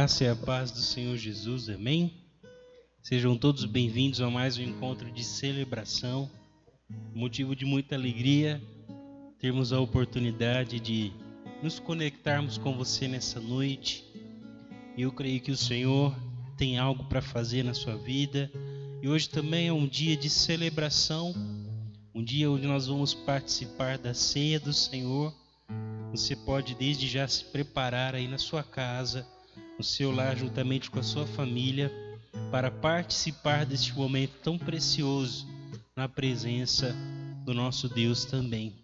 graça e a paz do Senhor Jesus, amém? Sejam todos bem-vindos a mais um encontro de celebração. Motivo de muita alegria termos a oportunidade de nos conectarmos com você nessa noite. Eu creio que o Senhor tem algo para fazer na sua vida. E hoje também é um dia de celebração, um dia onde nós vamos participar da ceia do Senhor. Você pode desde já se preparar aí na sua casa, no seu lar, juntamente com a sua família, para participar deste momento tão precioso na presença do nosso Deus também.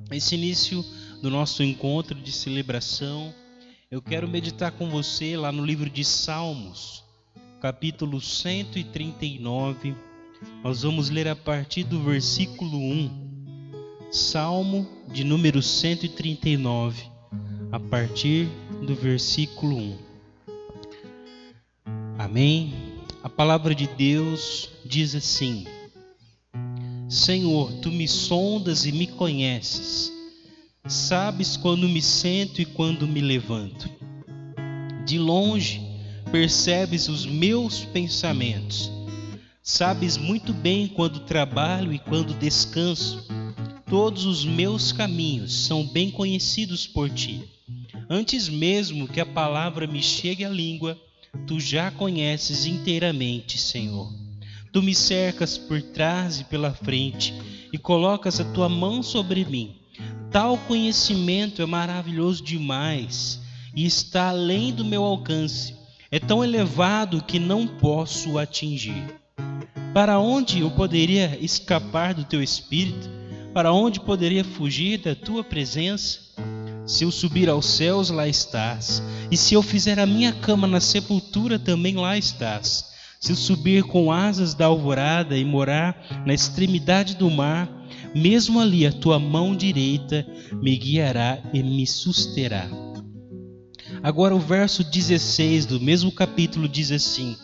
Esse início do nosso encontro de celebração, eu quero meditar com você lá no livro de Salmos, capítulo 139. Nós vamos ler a partir do versículo 1. Salmo de número 139, a partir do versículo 1. Amém? A palavra de Deus diz assim: Senhor, Tu me sondas e me conheces. Sabes quando me sento e quando me levanto. De longe percebes os meus pensamentos. Sabes muito bem quando trabalho e quando descanso. Todos os meus caminhos são bem conhecidos por Ti. Antes mesmo que a palavra me chegue à língua, Tu já conheces inteiramente, Senhor. Tu me cercas por trás e pela frente e colocas a Tua mão sobre mim. Tal conhecimento é maravilhoso demais e está além do meu alcance. É tão elevado que não posso atingir. Para onde eu poderia escapar do Teu Espírito? Para onde poderia fugir da Tua presença? Se eu subir aos céus, lá estás. E se eu fizer a minha cama na sepultura, também lá estás. Se eu subir com asas da alvorada e morar na extremidade do mar, mesmo ali a Tua mão direita me guiará e me susterá. Agora o verso 16 do mesmo capítulo diz assim: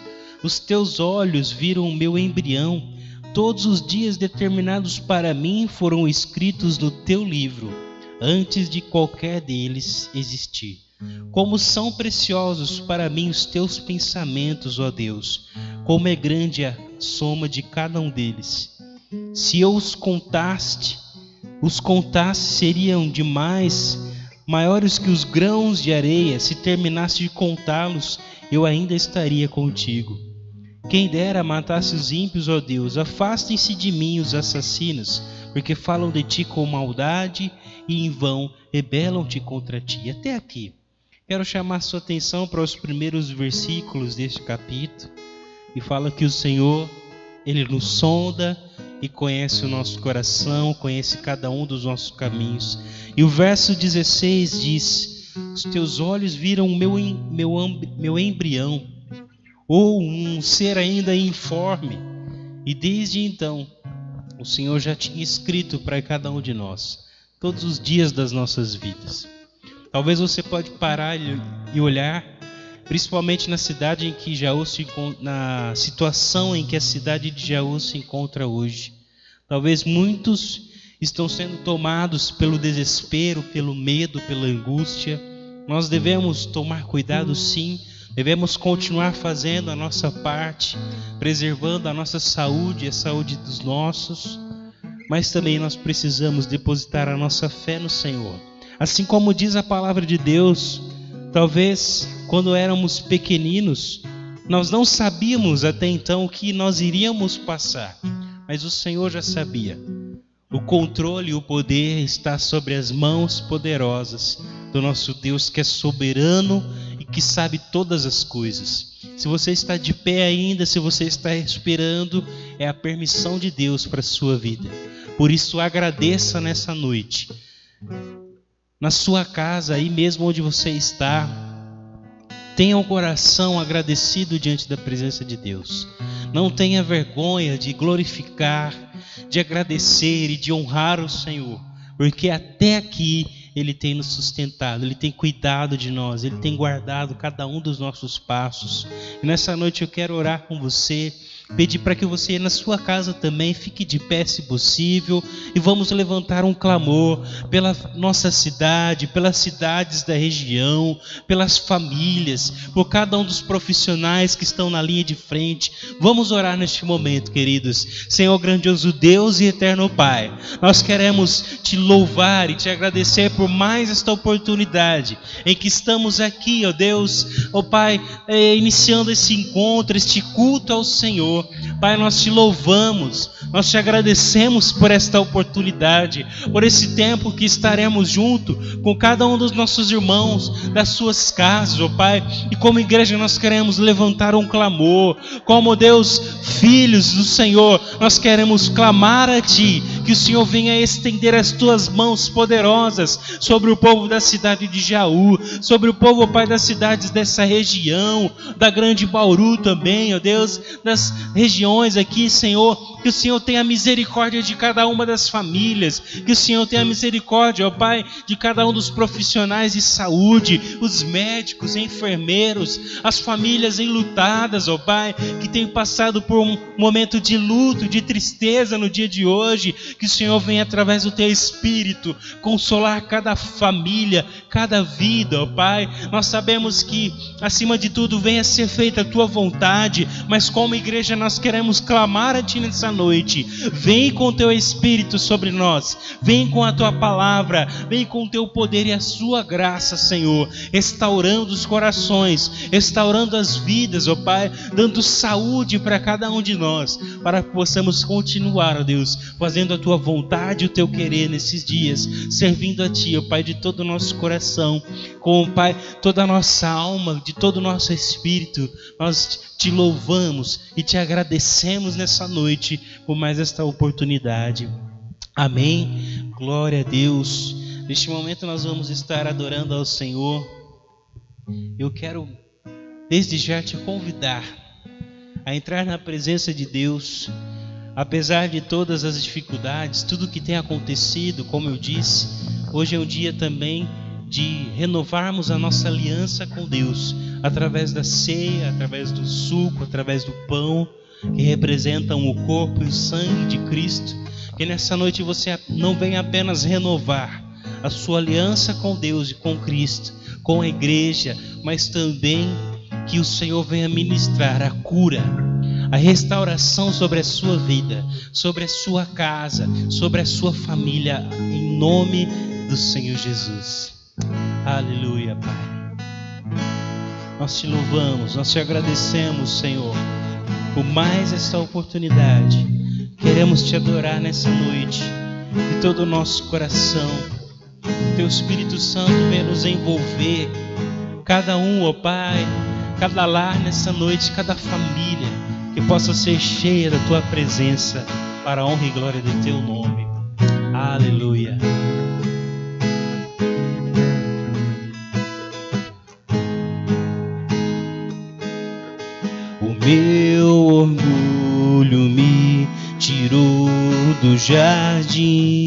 Os Teus olhos viram o meu embrião. Todos os dias determinados para mim foram escritos no Teu livro, antes de qualquer deles existir. Como são preciosos para mim os Teus pensamentos, ó Deus, como é grande a soma de cada um deles. Se eu os contasse seriam demais, maiores que os grãos de areia. Se terminasse de contá-los, eu ainda estaria contigo. Quem dera matasse os ímpios, ó Deus, afastem-se de mim os assassinos, porque falam de Ti com maldade e em vão rebelam-te contra Ti. Até aqui. Quero chamar sua atenção para os primeiros versículos deste capítulo, e fala que o Senhor, Ele nos sonda e conhece o nosso coração, conhece cada um dos nossos caminhos. E o verso 16 diz: Os Teus olhos viram o meu embrião, ou um ser ainda informe, e desde então o Senhor já tinha escrito para cada um de nós todos os dias das nossas vidas. Talvez você pode parar e olhar, principalmente na cidade em que Jaú se encontra, na situação em que a cidade de Jaú se encontra hoje. Talvez muitos estão sendo tomados pelo desespero, pelo medo, pela angústia. Nós devemos tomar cuidado, sim. Devemos continuar fazendo a nossa parte, preservando a nossa saúde, a saúde dos nossos, mas também nós precisamos depositar a nossa fé no Senhor. Assim como diz a palavra de Deus, talvez quando éramos pequeninos, nós não sabíamos até então o que nós iríamos passar, mas o Senhor já sabia. O controle e o poder está sobre as mãos poderosas do nosso Deus, que é soberano e que sabe todas as coisas. Se você está de pé ainda, se você está respirando, é a permissão de Deus para a sua vida. Por isso, agradeça nessa noite. Na sua casa, aí mesmo onde você está, tenha um coração agradecido diante da presença de Deus. Não tenha vergonha de glorificar, de agradecer e de honrar o Senhor, porque até aqui Ele tem nos sustentado, Ele tem cuidado de nós, Ele tem guardado cada um dos nossos passos. E nessa noite eu quero orar com você, Pedir para que você na sua casa também fique de pé se possível e vamos levantar um clamor pela nossa cidade, pelas cidades da região, pelas famílias, por cada um dos profissionais que estão na linha de frente. Vamos orar neste momento, queridos. Senhor grandioso Deus e eterno Pai, nós queremos te louvar e te agradecer por mais esta oportunidade em que estamos aqui, ó Deus, ó Pai, iniciando esse encontro, este culto ao Senhor. Pai, nós te louvamos, nós te agradecemos por esta oportunidade, por esse tempo que estaremos junto com cada um dos nossos irmãos, das suas casas, ó Pai, e como igreja nós queremos levantar um clamor, como Deus, filhos do Senhor, nós queremos clamar a Ti, que o Senhor venha estender as Tuas mãos poderosas sobre o povo da cidade de Jaú, sobre o povo, ó Pai, das cidades dessa região, da Grande Bauru também, ó Deus, das regiões aqui, Senhor, que o Senhor tenha misericórdia de cada uma das famílias, que o Senhor tenha misericórdia, ó Pai, de cada um dos profissionais de saúde, os médicos, enfermeiros, as famílias enlutadas, ó Pai, que têm passado por um momento de luto, de tristeza no dia de hoje, que o Senhor venha através do Teu Espírito consolar cada família, cada vida, ó Pai. Nós sabemos que acima de tudo venha ser feita a Tua vontade, mas como igreja nós queremos clamar a Ti nessa noite. Vem com o Teu Espírito sobre nós, vem com a Tua palavra, vem com o Teu poder e a Sua graça, Senhor, restaurando os corações, restaurando as vidas, ó Pai, dando saúde para cada um de nós, para que possamos continuar, ó Deus, fazendo a Tua vontade e o Teu querer nesses dias, servindo a Ti, ó Pai, de todo o nosso coração, com, Pai, toda a nossa alma, de todo o nosso espírito. Nós Te louvamos e Te agradecemos nessa noite por mais esta oportunidade. Amém. Glória a Deus. Neste momento nós vamos estar adorando ao Senhor. Eu quero desde já te convidar a entrar na presença de Deus. Apesar de todas as dificuldades, tudo que tem acontecido, como eu disse, hoje é um dia também de renovarmos a nossa aliança com Deus, através da ceia, através do suco, através do pão, que representam o corpo e o sangue de Cristo. Que nessa noite você não venha apenas renovar a sua aliança com Deus e com Cristo, com a igreja, mas também que o Senhor venha ministrar a cura, a restauração sobre a sua vida, sobre a sua casa, sobre a sua família, em nome do Senhor Jesus. Aleluia, Pai. Nós Te louvamos, nós Te agradecemos, Senhor, por mais esta oportunidade. Queremos Te adorar nessa noite, de todo o nosso coração. Teu Espírito Santo venha nos envolver, cada um, ó Pai, cada lar nessa noite, cada família, que possa ser cheia da Tua presença, para a honra e glória do Teu nome. Aleluia. O meu orgulho me tirou do jardim,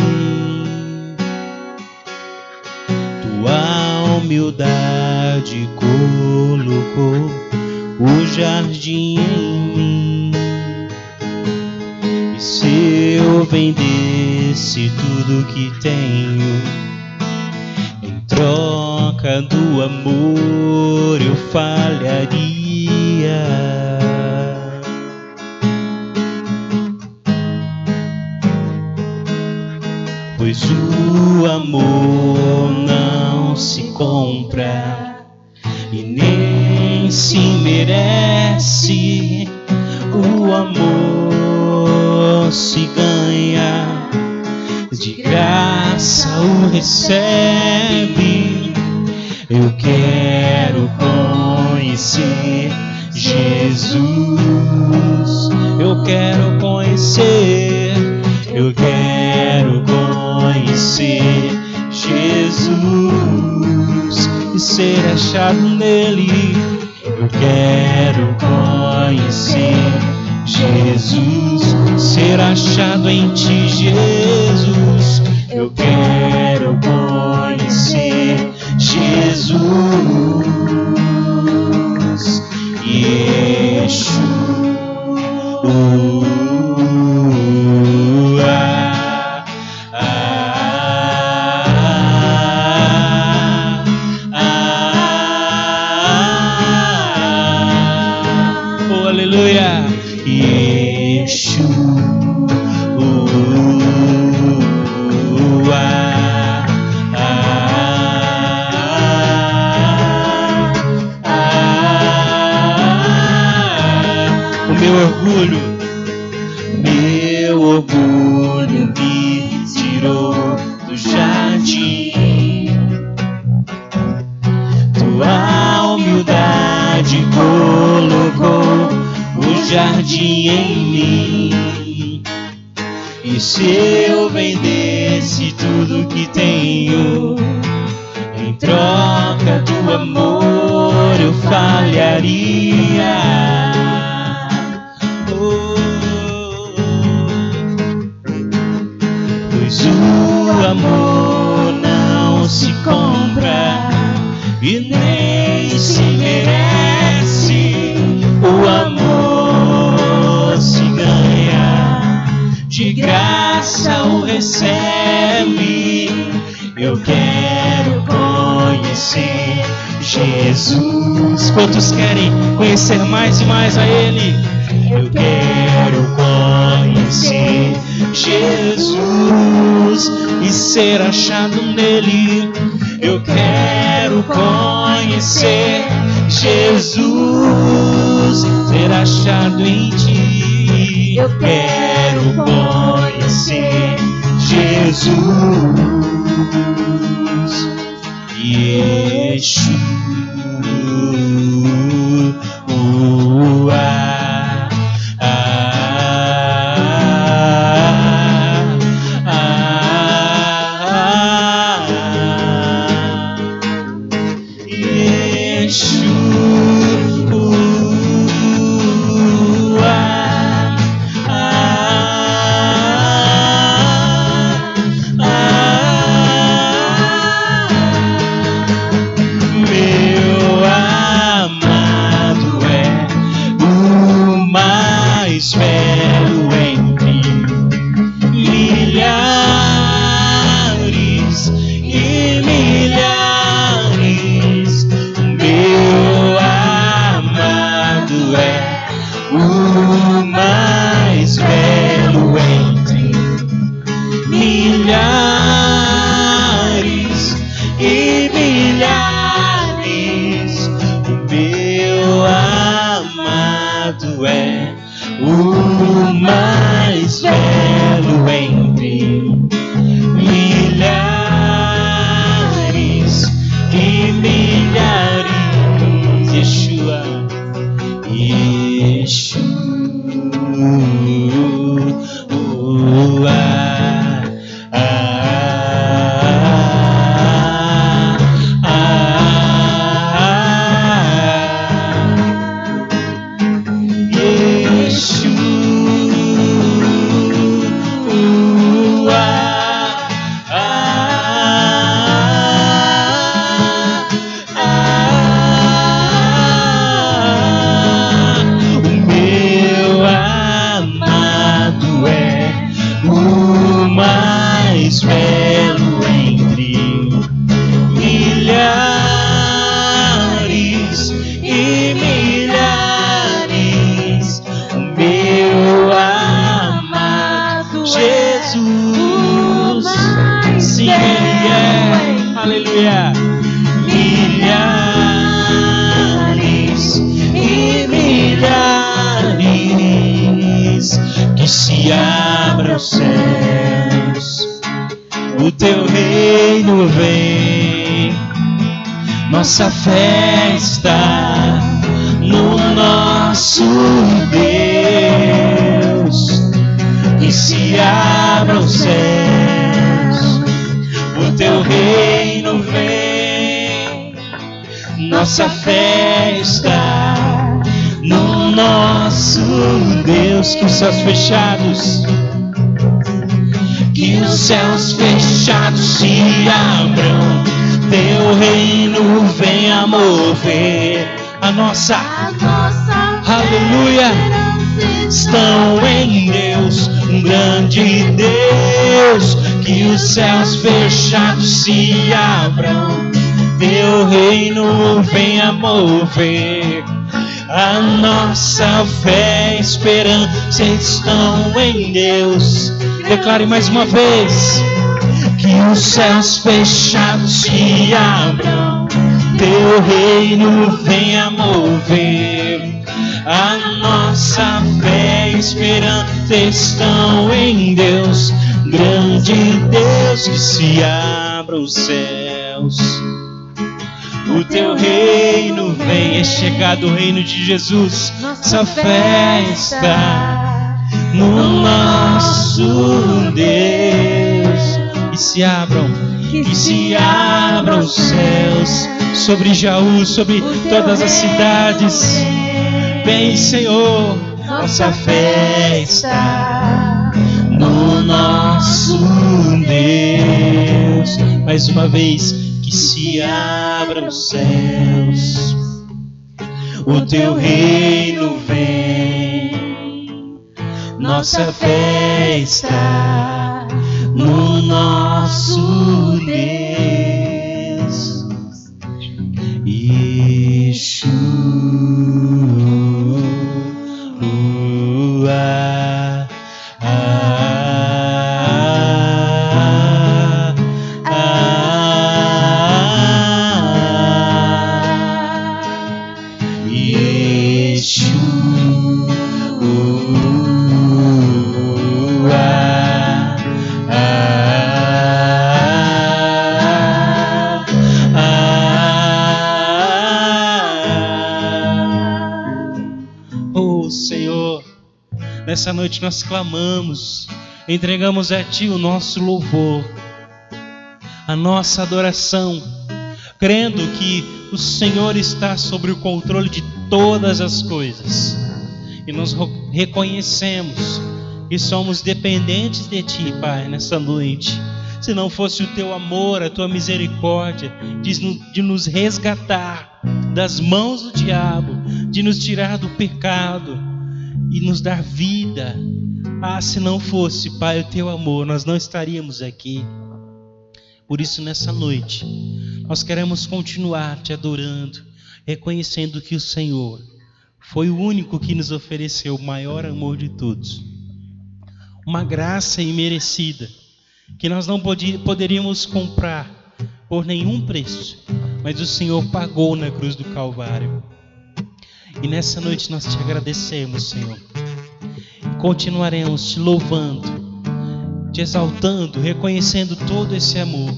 Tua humildade colocou o jardim em mim. E se eu vendesse tudo que tenho, em troca do amor eu falharia. Pois o amor não se compra e nem se merece. O amor se ganha, de graça o recebe. Eu quero conhecer Jesus, eu quero conhecer, eu quero conhecer Jesus e ser achado nele. Eu quero conhecer Jesus, ser achado em Ti, Jesus. Eu quero conhecer Jesus. Yeshua, aleluia. Yeshua. Meu orgulho me tirou do jardim. Tua humildade colocou o jardim em mim. E se eu vendesse tudo que tenho, em troca do amor eu falharia. Pois o amor não se compra e nem se merece. O amor se ganha, de graça o recebe. Eu quero conhecer Jesus. Quantos querem conhecer mais e mais a Ele? Eu quero conhecer Jesus e ser achado nele. Eu quero conhecer Jesus, ser achado em ti. Eu quero conhecer Jesus. Yeshua. Nossa fé está no nosso Deus. E se abram os céus, o teu reino vem. Nossa fé está no nosso Deus. Que os céus fechados, que os céus fechados se abram. Teu reino venha mover a nossa aleluia. Estão em Deus, um grande Deus. Que os céus fechados se abram. Teu reino venha mover A nossa fé e esperança estão em Deus. Declare mais uma vez: que os céus fechados se abram, teu reino venha mover. A nossa fé e esperança estão em Deus, grande Deus, que se abram os céus. O teu reino vem, é chegado o reino de Jesus. Nossa fé está no nosso Deus. Que se abram os céus sobre Jaú, sobre todas as cidades. Vem, Senhor, nossa fé está no nosso Deus. Mais uma vez, que se abram os céus, o teu reino vem. Nossa fé está no nosso Deus. Yeshua. Nessa noite nós clamamos, entregamos a Ti o nosso louvor, a nossa adoração, crendo que o Senhor está sobre o controle de todas as coisas. E nós reconhecemos que somos dependentes de Ti, Pai, nessa noite. Se não fosse o Teu amor, a Tua misericórdia, de nos resgatar das mãos do diabo, de nos tirar do pecado e nos dar vida. Se não fosse, Pai, o Teu amor, nós não estaríamos aqui. Por isso, nessa noite, nós queremos continuar Te adorando, reconhecendo que o Senhor foi o único que nos ofereceu o maior amor de todos. Uma graça imerecida, que nós não poderíamos comprar por nenhum preço, mas o Senhor pagou na cruz do Calvário. E nessa noite nós Te agradecemos, Senhor. Continuaremos Te louvando, Te exaltando, reconhecendo todo esse amor.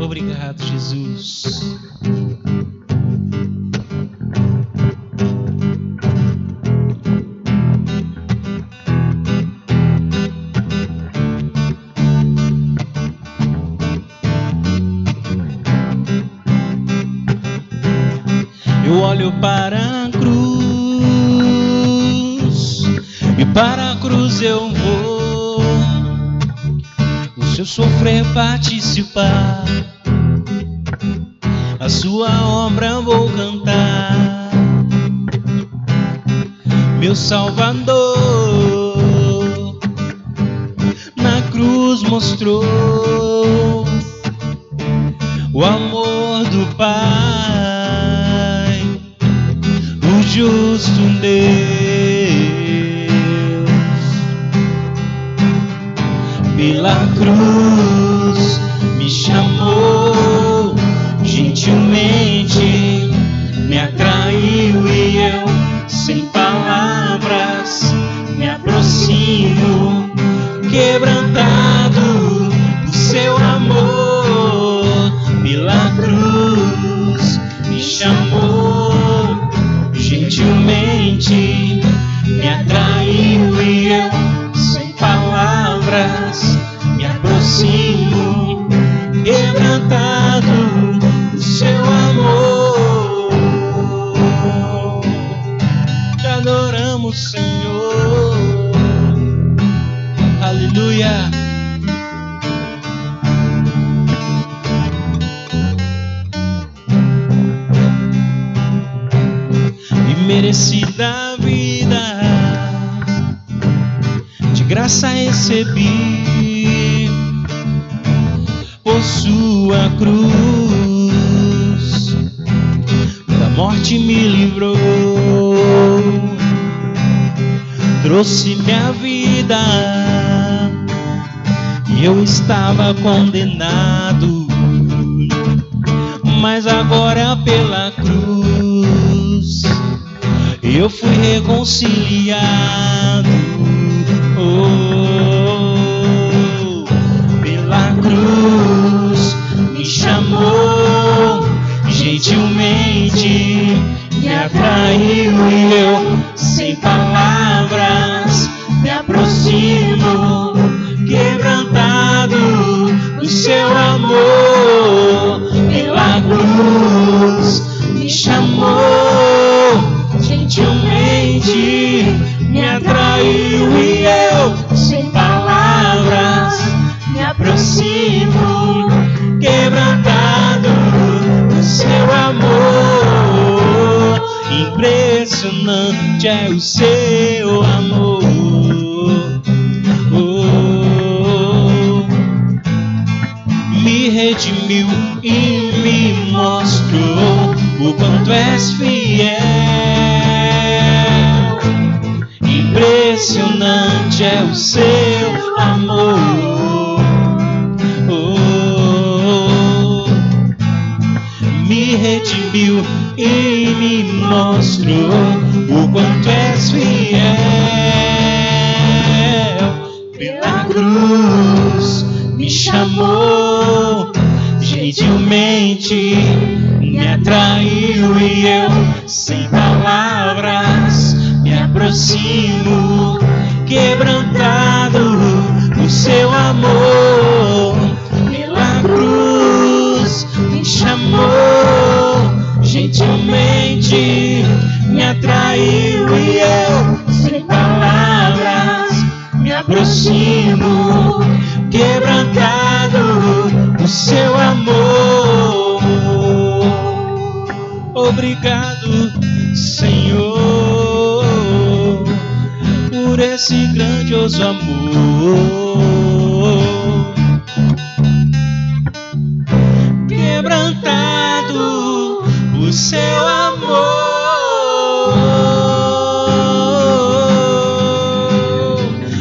Obrigado, Jesus. Eu olho para a cruz, e para a cruz eu vou, o seu sofrer participar, a sua obra vou cantar. Meu Salvador na cruz mostrou o amor do Pai, o justo Deus. Pela cruz me chamou gentilmente, me atraiu e eu, sem palavras, me aproximo, quebrantado do seu amor. Pela cruz me chamou gentilmente, me atraiu e eu, sem palavras, me aproximo, quebrantado do seu amor. Te adoramos, Senhor. Aleluia. Imerecida vida, de graça recebi, por sua cruz, da morte me livrou. trouxe minha vida. Eu estava condenado, mas agora pela cruz eu fui reconciliado. Oh, pela cruz me chamou, gentilmente me atraiu e eu, sem palavras, me aproximo, quebrantado no seu amor. Pela cruz me chamou, gentilmente me atraiu e eu, sem palavras, me aproximo, quebrantado no seu amor. Impressionante é o seu amor. Me redimiu e me mostrou o quanto és fiel. Impressionante é o seu amor. Me redimiu e me mostrou o quanto és fiel. Pela cruz me chamou, gentilmente me atraiu e eu, sem palavras, me aproximo, quebrantado no seu amor. Pela cruz me chamou, gentilmente me atraiu e eu, sem palavras, me aproximo, quebrantado no seu amor. Obrigado, Senhor, por esse grandioso amor. Quebrantado o seu amor.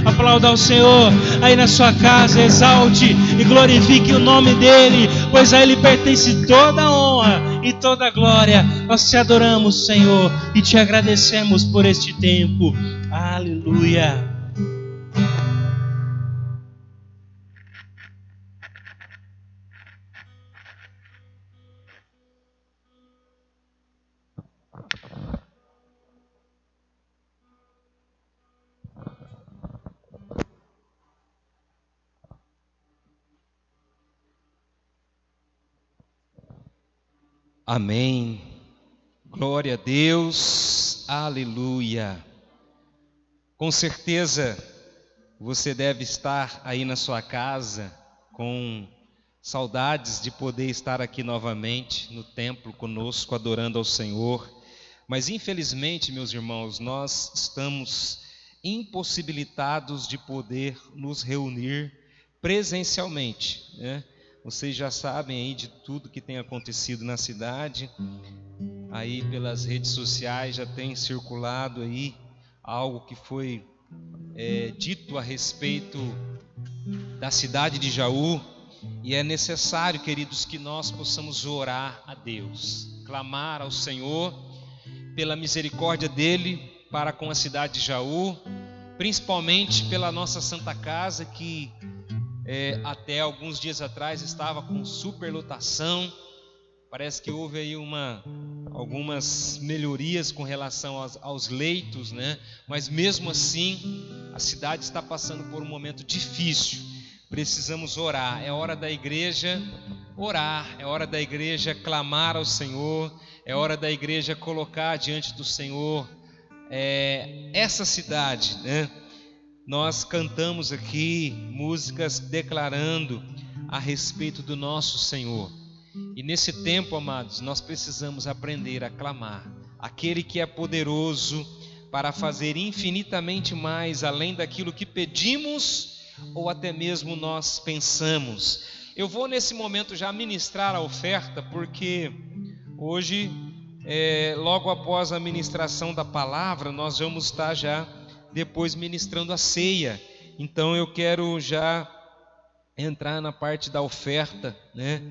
Aplauda ao Senhor aí na sua casa, exalte e glorifique o nome dele, pois a ele pertence toda a honra e toda a glória. Nós te adoramos, Senhor, e te agradecemos por este tempo. Aleluia. Amém. Glória a Deus. Aleluia. Com certeza você deve estar aí na sua casa com saudades de poder estar aqui novamente no templo conosco, adorando ao Senhor. Mas infelizmente, meus irmãos, nós estamos impossibilitados de poder nos reunir presencialmente, né? Vocês já sabem aí de tudo que tem acontecido na cidade. Aí pelas redes sociais já tem circulado aí algo que foi dito a respeito da cidade de Jaú. E é necessário, queridos, que nós possamos orar a Deus, clamar ao Senhor pela misericórdia dele para com a cidade de Jaú, principalmente pela nossa Santa Casa, que até alguns dias atrás estava com superlotação. Parece que houve aí algumas melhorias com relação aos leitos, né? Mas mesmo assim, a cidade está passando por um momento difícil. Precisamos orar. É hora da igreja orar, é hora da igreja clamar ao Senhor, é hora da igreja colocar diante do Senhor essa cidade, né? Nós cantamos aqui músicas declarando a respeito do nosso Senhor. E nesse tempo, amados, nós precisamos aprender a clamar aquele que é poderoso para fazer infinitamente mais além daquilo que pedimos ou até mesmo nós pensamos. Eu vou nesse momento já ministrar a oferta, porque hoje, logo após a ministração da palavra, nós vamos estar já depois ministrando a ceia. Então eu quero já entrar na parte da oferta, né?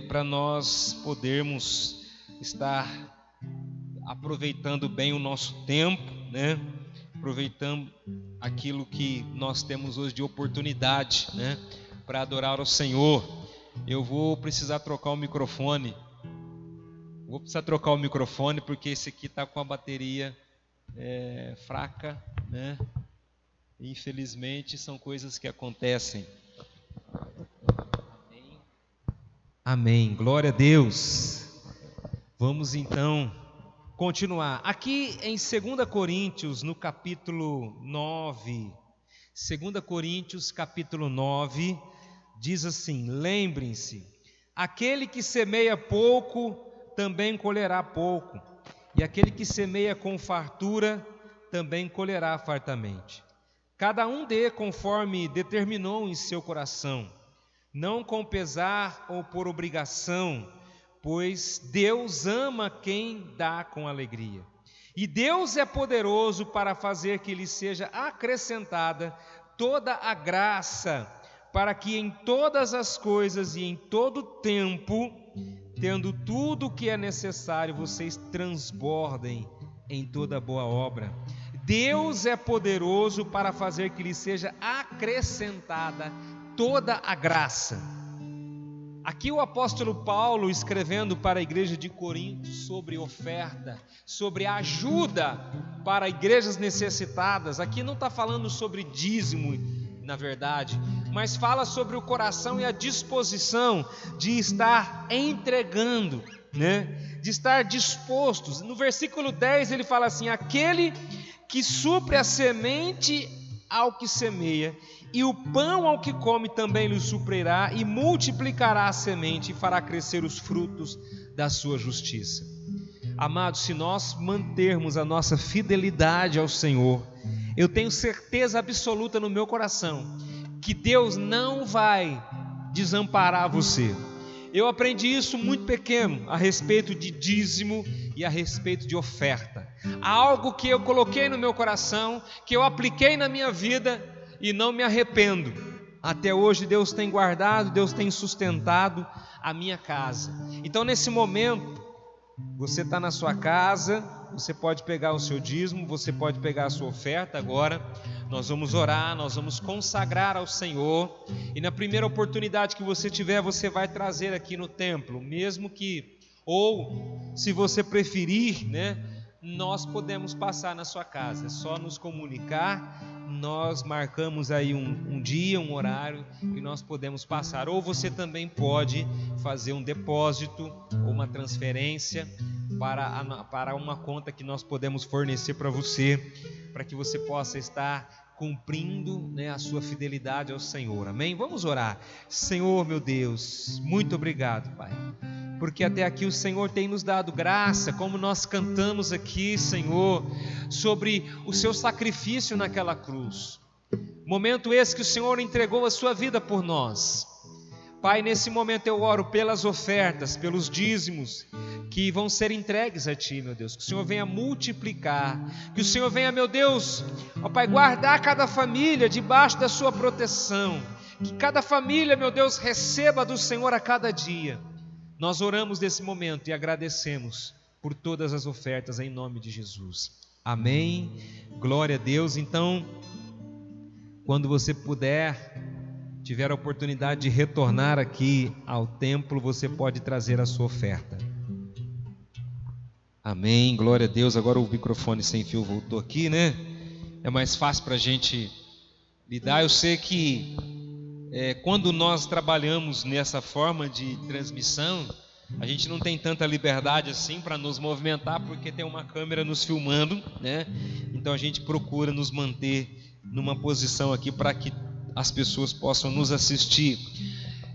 Para nós podermos estar aproveitando bem o nosso tempo, né? Aproveitando aquilo que nós temos hoje de oportunidade, né? Para adorar ao Senhor. Eu vou precisar trocar o microfone. Porque esse aqui está com a bateria fraca, né? Infelizmente são coisas que acontecem. Amém. Glória a Deus. Vamos então continuar. Aqui em 2 Coríntios, no capítulo 9, 2 Coríntios, capítulo 9, diz assim: lembrem-se, aquele que semeia pouco, também colherá pouco, e aquele que semeia com fartura, também colherá fartamente. Cada um dê conforme determinou em seu coração, não com pesar ou por obrigação, pois Deus ama quem dá com alegria. E Deus é poderoso para fazer que lhe seja acrescentada toda a graça, para que em todas as coisas e em todo tempo, tendo tudo o que é necessário, vocês transbordem em toda boa obra. Deus é poderoso para fazer que lhe seja acrescentada toda a graça. Aqui o apóstolo Paulo, escrevendo para a igreja de Corinto sobre oferta, sobre ajuda para igrejas necessitadas. Aqui não está falando sobre dízimo, na verdade, mas fala sobre o coração e a disposição de estar entregando, né? De estar dispostos. No versículo 10 ele fala assim: aquele que supre a semente ao que semeia, e o pão ao que come também lhe suprirá, e multiplicará a semente e fará crescer os frutos da sua justiça. Amados, se nós mantermos a nossa fidelidade ao Senhor, eu tenho certeza absoluta no meu coração que Deus não vai desamparar você. Eu aprendi isso muito pequeno a respeito de dízimo e a respeito de oferta. Algo que eu coloquei no meu coração, que eu apliquei na minha vida e não me arrependo. Até hoje Deus tem guardado, Deus tem sustentado a minha casa. Então nesse momento, você está na sua casa, você pode pegar o seu dízimo, você pode pegar a sua oferta agora. Nós vamos orar, nós vamos consagrar ao Senhor, e na primeira oportunidade que você tiver, você vai trazer aqui no templo, mesmo que, ou se você preferir, né, nós podemos passar na sua casa, é só nos comunicar, nós marcamos aí um dia, um horário, e nós podemos passar. Ou você também pode fazer um depósito ou uma transferência para uma conta que nós podemos fornecer para você, para que você possa estar cumprindo, né, a sua fidelidade ao Senhor. Amém? Vamos orar. Senhor, meu Deus, muito obrigado, Pai, porque até aqui o Senhor tem nos dado graça, como nós cantamos aqui, Senhor, sobre o seu sacrifício naquela cruz. Momento esse que o Senhor entregou a sua vida por nós. Pai, nesse momento eu oro pelas ofertas, pelos dízimos que vão ser entregues a Ti, meu Deus. Que o Senhor venha multiplicar, que o Senhor venha, meu Deus, ó Pai, guardar cada família debaixo da sua proteção. Que cada família, meu Deus, receba do Senhor a cada dia. Nós oramos nesse momento e agradecemos por todas as ofertas em nome de Jesus. Amém. Glória a Deus. Então, quando você puder, tiver a oportunidade de retornar aqui ao templo, você pode trazer a sua oferta. Amém. Glória a Deus. Agora o microfone sem fio voltou aqui, né? É mais fácil para a gente lidar. Eu sei que quando nós trabalhamos nessa forma de transmissão, a gente não tem tanta liberdade assim para nos movimentar, porque tem uma câmera nos filmando, né? Então a gente procura nos manter numa posição aqui para que as pessoas possam nos assistir.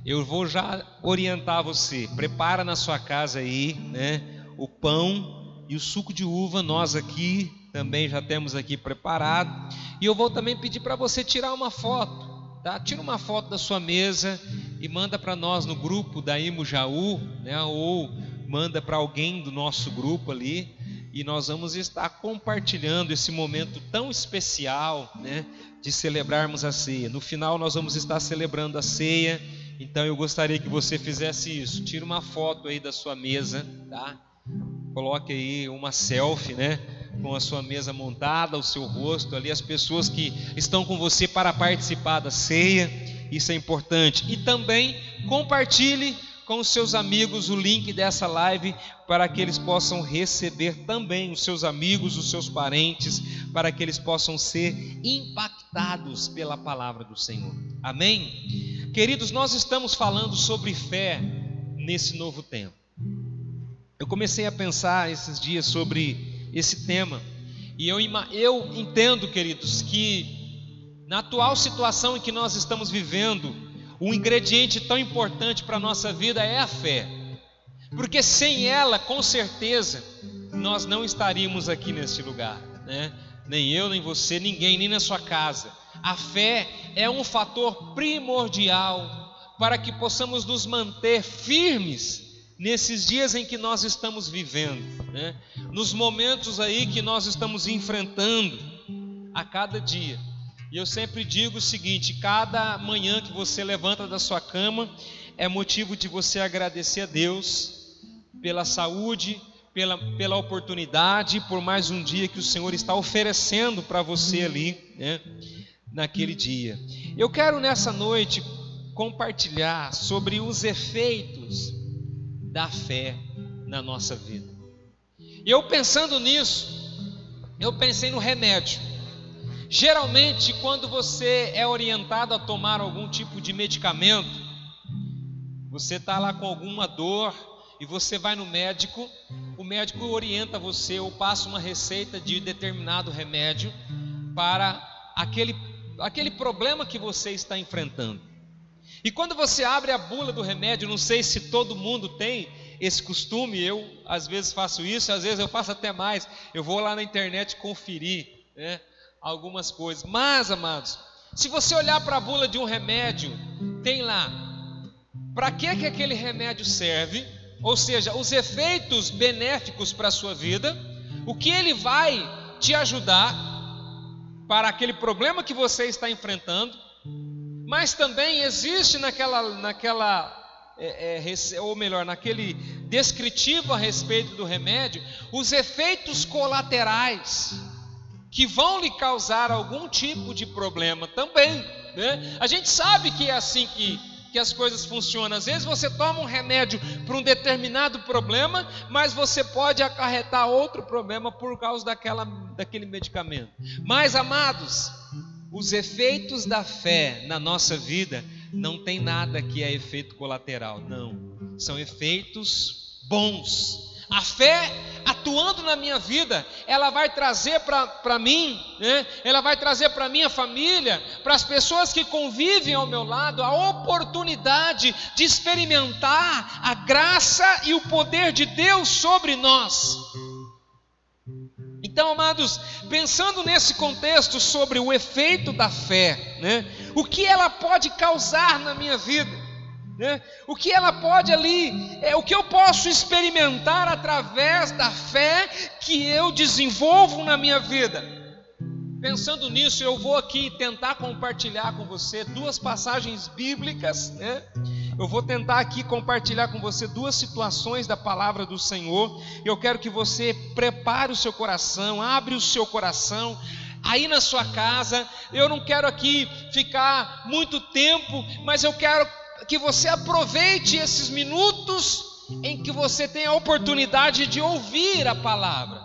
Eu vou já orientar você, prepara na sua casa aí, né, o pão e o suco de uva, nós aqui também já temos aqui preparado, e eu vou também pedir para você tirar uma foto. Tá? Tira uma foto da sua mesa e manda para nós no grupo da Imo Jaú, né? Ou manda para alguém do nosso grupo ali, e nós vamos estar compartilhando esse momento tão especial, né, de celebrarmos a ceia. No final nós vamos estar celebrando a ceia, então eu gostaria que você fizesse isso. Tira uma foto aí da sua mesa, tá? Coloque aí uma selfie, né, com a sua mesa montada, o seu rosto ali, as pessoas que estão com você para participar da ceia, isso é importante. E também compartilhe com os seus amigos o link dessa live, para que eles possam receber também, os seus amigos, os seus parentes, para que eles possam ser impactados pela palavra do Senhor. Amém? Queridos, nós estamos falando sobre fé nesse novo tempo. Eu comecei a pensar esses dias sobre esse tema, e eu entendo, queridos, que na atual situação em que nós estamos vivendo, um ingrediente tão importante para a nossa vida é a fé, porque sem ela, com certeza, nós não estaríamos aqui neste lugar, né? Nem eu, nem você, ninguém, nem na sua casa. A fé é um fator primordial para que possamos nos manter firmes nesses dias em que nós estamos vivendo, né? Nos momentos aí que nós estamos enfrentando a cada dia. E eu sempre digo o seguinte: cada manhã que você levanta da sua cama é motivo de você agradecer a Deus pela saúde, pela oportunidade, por mais um dia que o Senhor está oferecendo para você ali, né, naquele dia. Eu quero nessa noite compartilhar sobre os efeitos da fé na nossa vida. E eu pensando nisso, eu pensei no remédio. Geralmente, quando você é orientado a tomar algum tipo de medicamento, você está lá com alguma dor e você vai no médico, o médico orienta você ou passa uma receita de determinado remédio para aquele problema que você está enfrentando. E quando você abre a bula do remédio, não sei se todo mundo tem esse costume, eu às vezes faço isso, às vezes eu faço até mais, eu vou lá na internet conferir, né, algumas coisas. Mas, amados, se você olhar para a bula de um remédio, tem lá para que aquele remédio serve, ou seja, os efeitos benéficos para a sua vida, o que ele vai te ajudar para aquele problema que você está enfrentando. Mas também existe naquele descritivo a respeito do remédio, os efeitos colaterais que vão lhe causar algum tipo de problema também, né? A gente sabe que é assim que as coisas funcionam. Às vezes você toma um remédio para um determinado problema, mas você pode acarretar outro problema por causa daquele medicamento. Mas, amados, os efeitos da fé na nossa vida não tem nada que é efeito colateral, não. São efeitos bons. A fé atuando na minha vida, ela vai trazer para mim, né? Ela vai trazer para minha família, para as pessoas que convivem ao meu lado, a oportunidade de experimentar a graça e o poder de Deus sobre nós. Então, amados, pensando nesse contexto sobre o efeito da fé, né? O que ela pode causar na minha vida, né? O que ela pode o que eu posso experimentar através da fé que eu desenvolvo na minha vida. Pensando nisso, eu vou aqui tentar compartilhar com você duas passagens bíblicas, né? Eu vou tentar aqui compartilhar com você duas situações da palavra do Senhor. Eu quero que você prepare o seu coração, abre o seu coração aí na sua casa. Eu não quero aqui ficar muito tempo, mas eu quero que você aproveite esses minutos em que você tem a oportunidade de ouvir a palavra,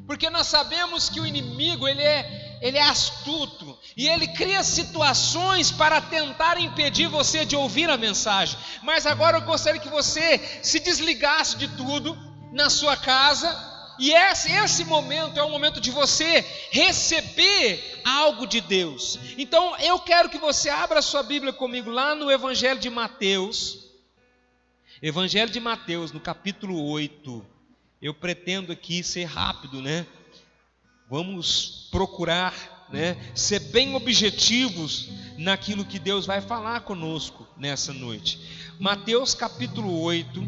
porque nós sabemos que o inimigo ele é astuto e ele cria situações para tentar impedir você de ouvir a mensagem. Mas agora eu gostaria que você se desligasse de tudo na sua casa, e esse momento é o momento de você receber algo de Deus. Então eu quero que você abra a sua Bíblia comigo lá no Evangelho de Mateus. Evangelho de Mateus, no capítulo 8. Eu pretendo aqui ser rápido, né? Vamos procurar, né, ser bem objetivos naquilo que Deus vai falar conosco nessa noite. Mateus capítulo 8,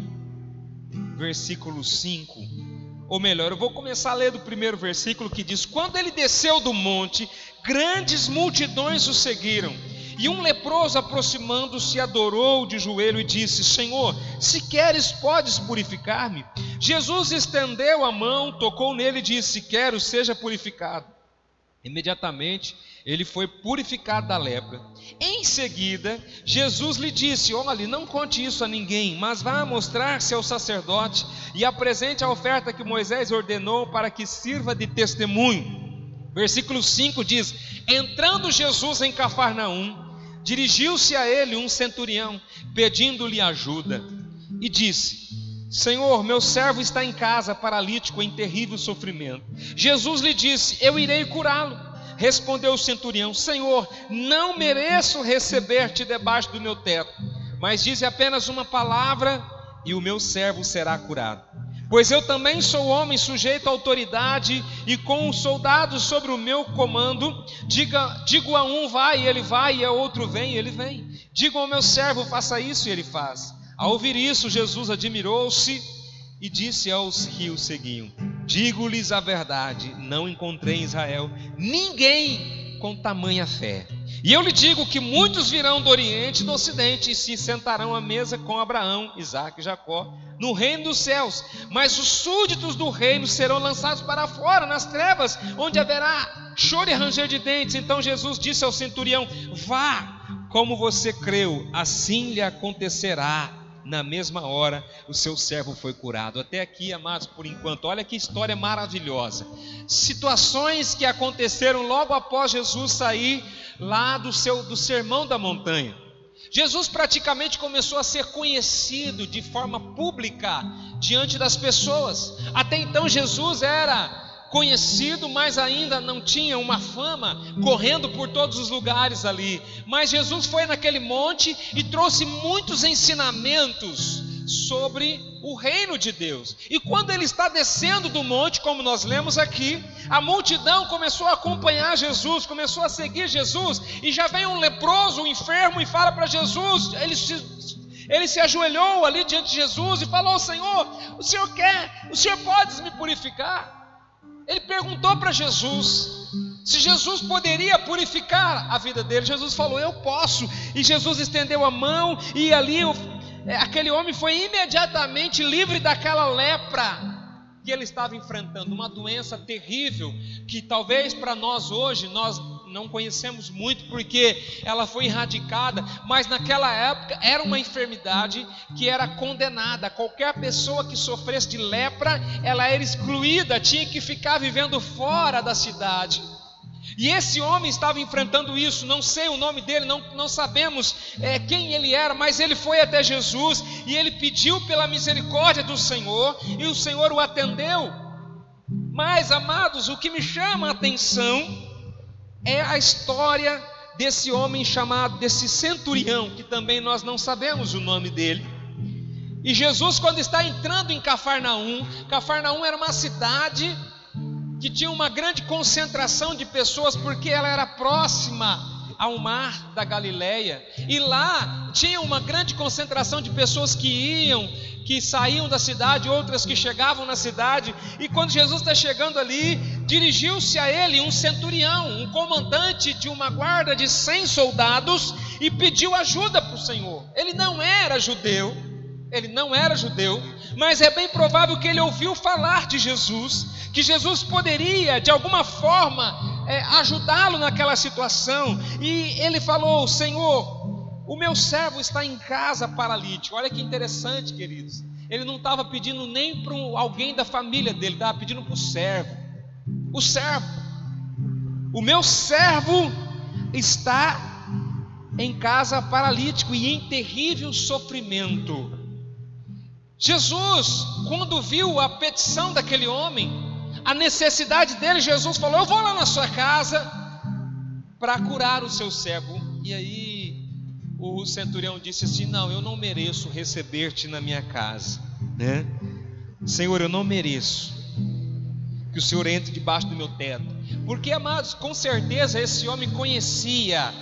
versículo 5. Ou melhor, eu vou começar a ler do primeiro versículo que diz: quando ele desceu do monte, grandes multidões o seguiram. E um leproso, aproximando-se, adorou de joelho e disse: Senhor, se queres, podes purificar-me. Jesus estendeu a mão, tocou nele e disse: quero, seja purificado. Imediatamente ele foi purificado da lepra. Em seguida, Jesus lhe disse: olhe, não conte isso a ninguém, mas vá mostrar-se ao sacerdote e apresente a oferta que Moisés ordenou para que sirva de testemunho. Versículo 5 diz: entrando Jesus em Cafarnaum, dirigiu-se a ele um centurião, pedindo-lhe ajuda, e disse: Senhor, meu servo está em casa, paralítico, em terrível sofrimento. Jesus lhe disse: eu irei curá-lo. Respondeu o centurião: Senhor, não mereço receber-te debaixo do meu teto, mas dize apenas uma palavra e o meu servo será curado. Pois eu também sou homem sujeito à autoridade e com os soldados sobre o meu comando. Digo a um vai e ele vai, e a outro vem e ele vem. Digo ao meu servo faça isso e ele faz. Ao ouvir isso, Jesus admirou-se e disse aos que o seguiam: digo-lhes a verdade, não encontrei em Israel ninguém com tamanha fé. E eu lhe digo que muitos virão do Oriente e do Ocidente e se sentarão à mesa com Abraão, Isaque e Jacó no reino dos céus, mas os súditos do reino serão lançados para fora, nas trevas, onde haverá choro e ranger de dentes. Então Jesus disse ao centurião: vá, como você creu, assim lhe acontecerá. Na mesma hora o seu servo foi curado. Até aqui, amados, por enquanto, olha que história maravilhosa. Situações que aconteceram logo após Jesus sair lá do sermão da montanha. Jesus praticamente começou a ser conhecido de forma pública diante das pessoas. Até então Jesus era conhecido, mas ainda não tinha uma fama correndo por todos os lugares ali. Mas Jesus foi naquele monte e trouxe muitos ensinamentos sobre o reino de Deus. E quando ele está descendo do monte, como nós lemos aqui, a multidão começou a acompanhar Jesus, começou a seguir Jesus, e já vem um leproso, um enfermo, e fala para Jesus, ele se ajoelhou ali diante de Jesus e falou: Senhor, o Senhor pode me purificar? Ele perguntou para Jesus se Jesus poderia purificar a vida dele. Jesus falou: eu posso. E Jesus estendeu a mão e ali aquele homem foi imediatamente livre daquela lepra que ele estava enfrentando, uma doença terrível que talvez para nós hoje nós não conhecemos muito porque ela foi erradicada, mas naquela época era uma enfermidade que era condenada. Qualquer pessoa que sofresse de lepra, ela era excluída, tinha que ficar vivendo fora da cidade. E esse homem estava enfrentando isso. Não sei o nome dele, não sabemos quem ele era, mas ele foi até Jesus e ele pediu pela misericórdia do Senhor, e o Senhor o atendeu. Mas, amados, o que me chama a atenção é a história desse homem chamado, desse centurião, que também nós não sabemos o nome dele. E Jesus, quando está entrando em Cafarnaum era uma cidade que tinha uma grande concentração de pessoas, porque ela era próxima ao mar da Galileia, e lá tinha uma grande concentração de pessoas que saíam da cidade, outras que chegavam na cidade. E quando Jesus está chegando ali, dirigiu-se a ele um centurião, um comandante de uma guarda de 100 soldados, e pediu ajuda para o Senhor. Ele não era judeu, mas é bem provável que ele ouviu falar de Jesus, que Jesus poderia de alguma forma ajudá-lo naquela situação. E ele falou: Senhor, o meu servo está em casa paralítico. Olha que interessante, queridos. Ele não estava pedindo nem para alguém da família dele, estava pedindo para o servo. O meu servo está em casa paralítico e em terrível sofrimento. Jesus, quando viu a petição daquele homem, a necessidade dele, Jesus falou: eu vou lá na sua casa para curar o seu servo. E aí o centurião disse assim: não, eu não mereço receber-te na minha casa, né? Senhor, eu não mereço que o Senhor entre debaixo do meu teto. Porque, amados, com certeza esse homem conhecia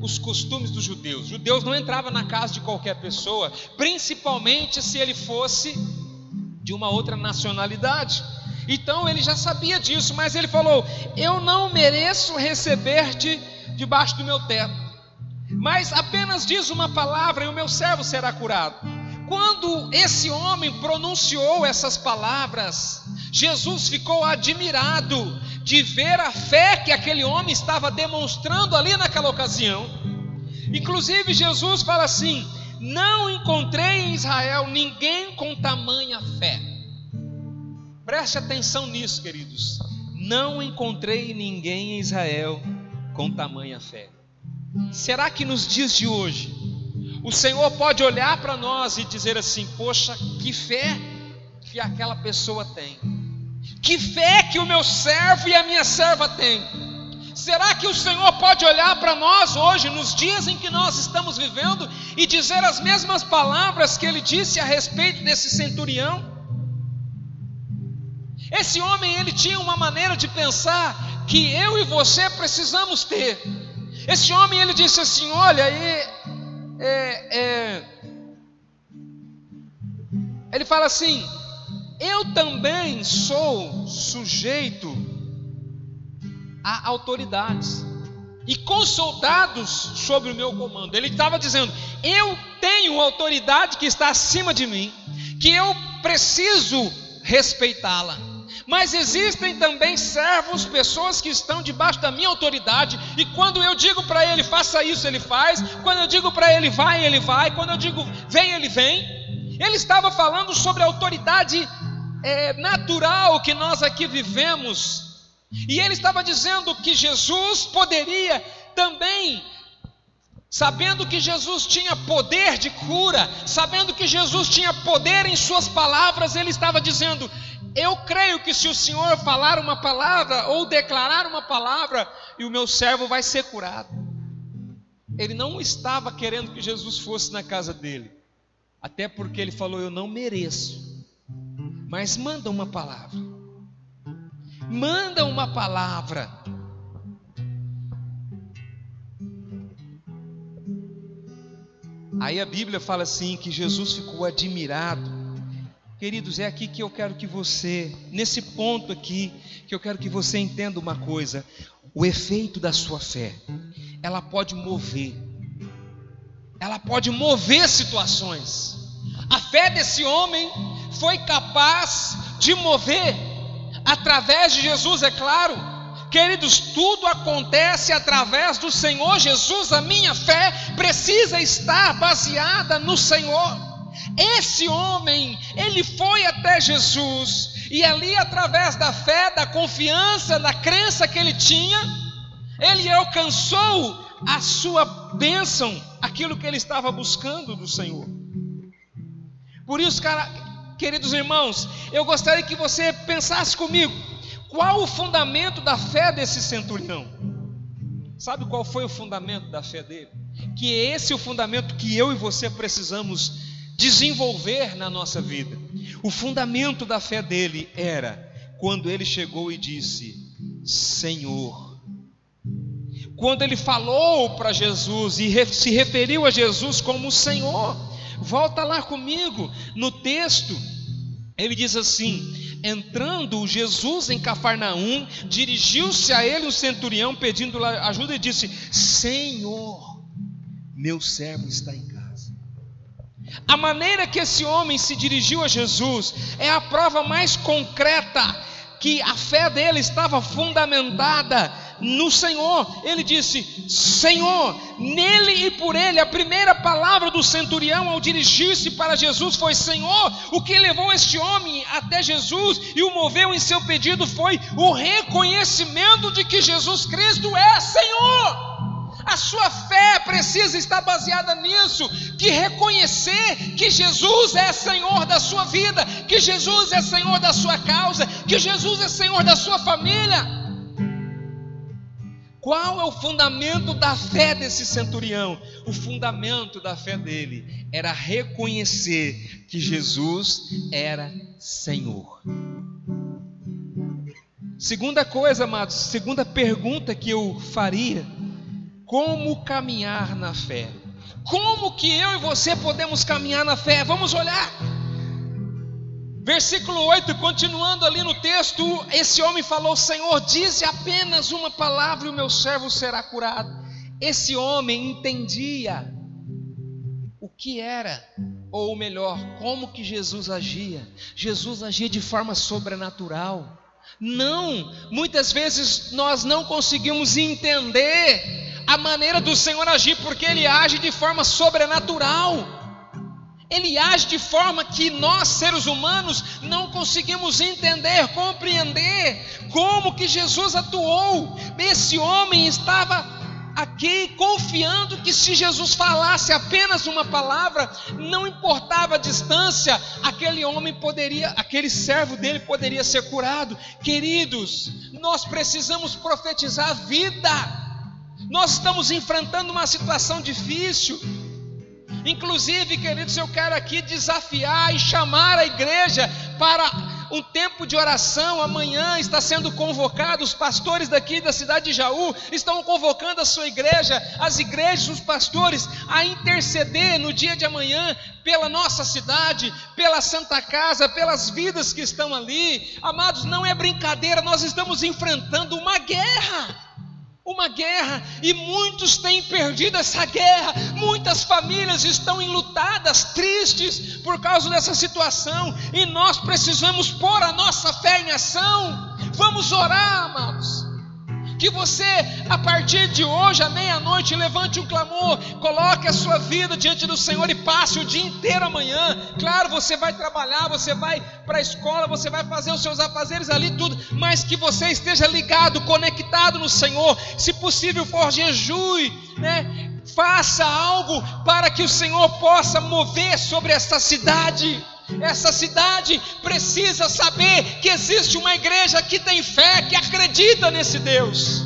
os costumes dos judeus. Os judeus não entravam na casa de qualquer pessoa, principalmente se ele fosse de uma outra nacionalidade. Então ele já sabia disso, mas ele falou: eu não mereço receber-te debaixo do meu teto, mas apenas diz uma palavra e o meu servo será curado. Quando esse homem pronunciou essas palavras, Jesus ficou admirado de ver a fé que aquele homem estava demonstrando ali naquela ocasião. Inclusive Jesus fala assim: não encontrei em Israel ninguém com tamanha fé. Preste atenção nisso, queridos. Não encontrei ninguém em Israel com tamanha fé. Será que nos dias de hoje o Senhor pode olhar para nós e dizer assim: poxa, que fé que aquela pessoa tem, que fé que o meu servo e a minha serva têm? Será que o Senhor pode olhar para nós hoje, nos dias em que nós estamos vivendo, e dizer as mesmas palavras que ele disse a respeito desse centurião? Esse homem, ele tinha uma maneira de pensar que eu e você precisamos ter. Esse homem, ele disse assim: olha, ele fala assim: eu também sou sujeito a autoridades e com soldados sobre o meu comando. Ele estava dizendo: eu tenho autoridade que está acima de mim, que eu preciso respeitá-la. Mas existem também servos, pessoas que estão debaixo da minha autoridade, e quando eu digo para ele faça isso, ele faz. Quando eu digo para ele vai, ele vai. Quando eu digo vem, ele vem. Ele estava falando sobre a autoridade natural que nós aqui vivemos, e ele estava dizendo que Jesus poderia também, sabendo que Jesus tinha poder de cura, sabendo que Jesus tinha poder em suas palavras, ele estava dizendo: eu creio que se o Senhor falar uma palavra ou declarar uma palavra, e o meu servo vai ser curado. Ele não estava querendo que Jesus fosse na casa dele, até porque ele falou: eu não mereço, mas manda uma palavra, manda uma palavra. Aí a Bíblia fala assim, que Jesus ficou admirado. Queridos, é aqui que eu quero que você, nesse ponto aqui, que eu quero que você entenda uma coisa: o efeito da sua fé, ela pode mover situações. A fé desse homem foi capaz de mover, através de Jesus, é claro. Queridos, tudo acontece através do Senhor Jesus. A minha fé precisa estar baseada no Senhor. Esse homem, ele foi até Jesus, e ali, através da fé, da confiança, da crença que ele tinha, ele alcançou a sua bênção, aquilo que ele estava buscando do Senhor. Por isso, queridos irmãos, eu gostaria que você pensasse comigo: qual o fundamento da fé desse centurião? Sabe qual foi o fundamento da fé dele? Que esse é o fundamento que eu e você precisamos desenvolver na nossa vida. O fundamento da fé dele era quando ele chegou e disse: Senhor. Quando ele falou para Jesus e se referiu a Jesus como Senhor. Volta lá comigo no texto. Ele diz assim: entrando Jesus em Cafarnaum, dirigiu-se a ele um centurião pedindo ajuda e disse: Senhor, meu servo está em casa. A maneira que esse homem se dirigiu a Jesus é a prova mais concreta que a fé dele estava fundamentada no Senhor. Ele disse: Senhor. Nele e por ele, a primeira palavra do centurião ao dirigir-se para Jesus foi Senhor. O que levou este homem até Jesus e o moveu em seu pedido foi o reconhecimento de que Jesus Cristo é Senhor. A sua fé precisa estar baseada nisso, que reconhecer que Jesus é Senhor da sua vida, que Jesus é Senhor da sua causa, que Jesus é Senhor da sua família. Qual é o fundamento da fé desse centurião? O fundamento da fé dele era reconhecer que Jesus era Senhor. Segunda coisa, amados, segunda pergunta que eu faria: como caminhar na fé? Como que eu e você podemos caminhar na fé? Vamos olhar. Versículo 8, continuando ali no texto, esse homem falou: Senhor, dize apenas uma palavra e o meu servo será curado. Esse homem entendia o que era, ou melhor, como que Jesus agia. Jesus agia de forma sobrenatural. Não, muitas vezes nós não conseguimos entender a maneira do Senhor agir, porque Ele age de forma sobrenatural. Ele age de forma que nós, seres humanos, não conseguimos entender, compreender como que Jesus atuou. Esse homem estava aqui confiando que se Jesus falasse apenas uma palavra, não importava a distância, aquele homem poderia, aquele servo dele poderia ser curado. Queridos, nós precisamos profetizar a vida. Nós estamos enfrentando uma situação difícil. Inclusive, queridos, eu quero aqui desafiar e chamar a igreja para um tempo de oração. Amanhã está sendo convocado, os pastores daqui da cidade de Jaú estão convocando a sua igreja, as igrejas, os pastores, a interceder no dia de amanhã pela nossa cidade, pela Santa Casa, pelas vidas que estão ali. Amados, não é brincadeira, nós estamos enfrentando uma guerra, e muitos têm perdido essa guerra. Muitas famílias estão enlutadas, tristes por causa dessa situação, e nós precisamos pôr a nossa fé em ação. Vamos orar, amados. Que você, a partir de hoje, à meia-noite, levante um clamor, coloque a sua vida diante do Senhor e passe o dia inteiro amanhã. Claro, você vai trabalhar, você vai para a escola, você vai fazer os seus afazeres ali, tudo, mas que você esteja ligado, conectado no Senhor. Se possível for jejue, né? Faça algo para que o Senhor possa mover sobre essa cidade. Essa cidade precisa saber que existe uma igreja que tem fé, que acredita nesse Deus.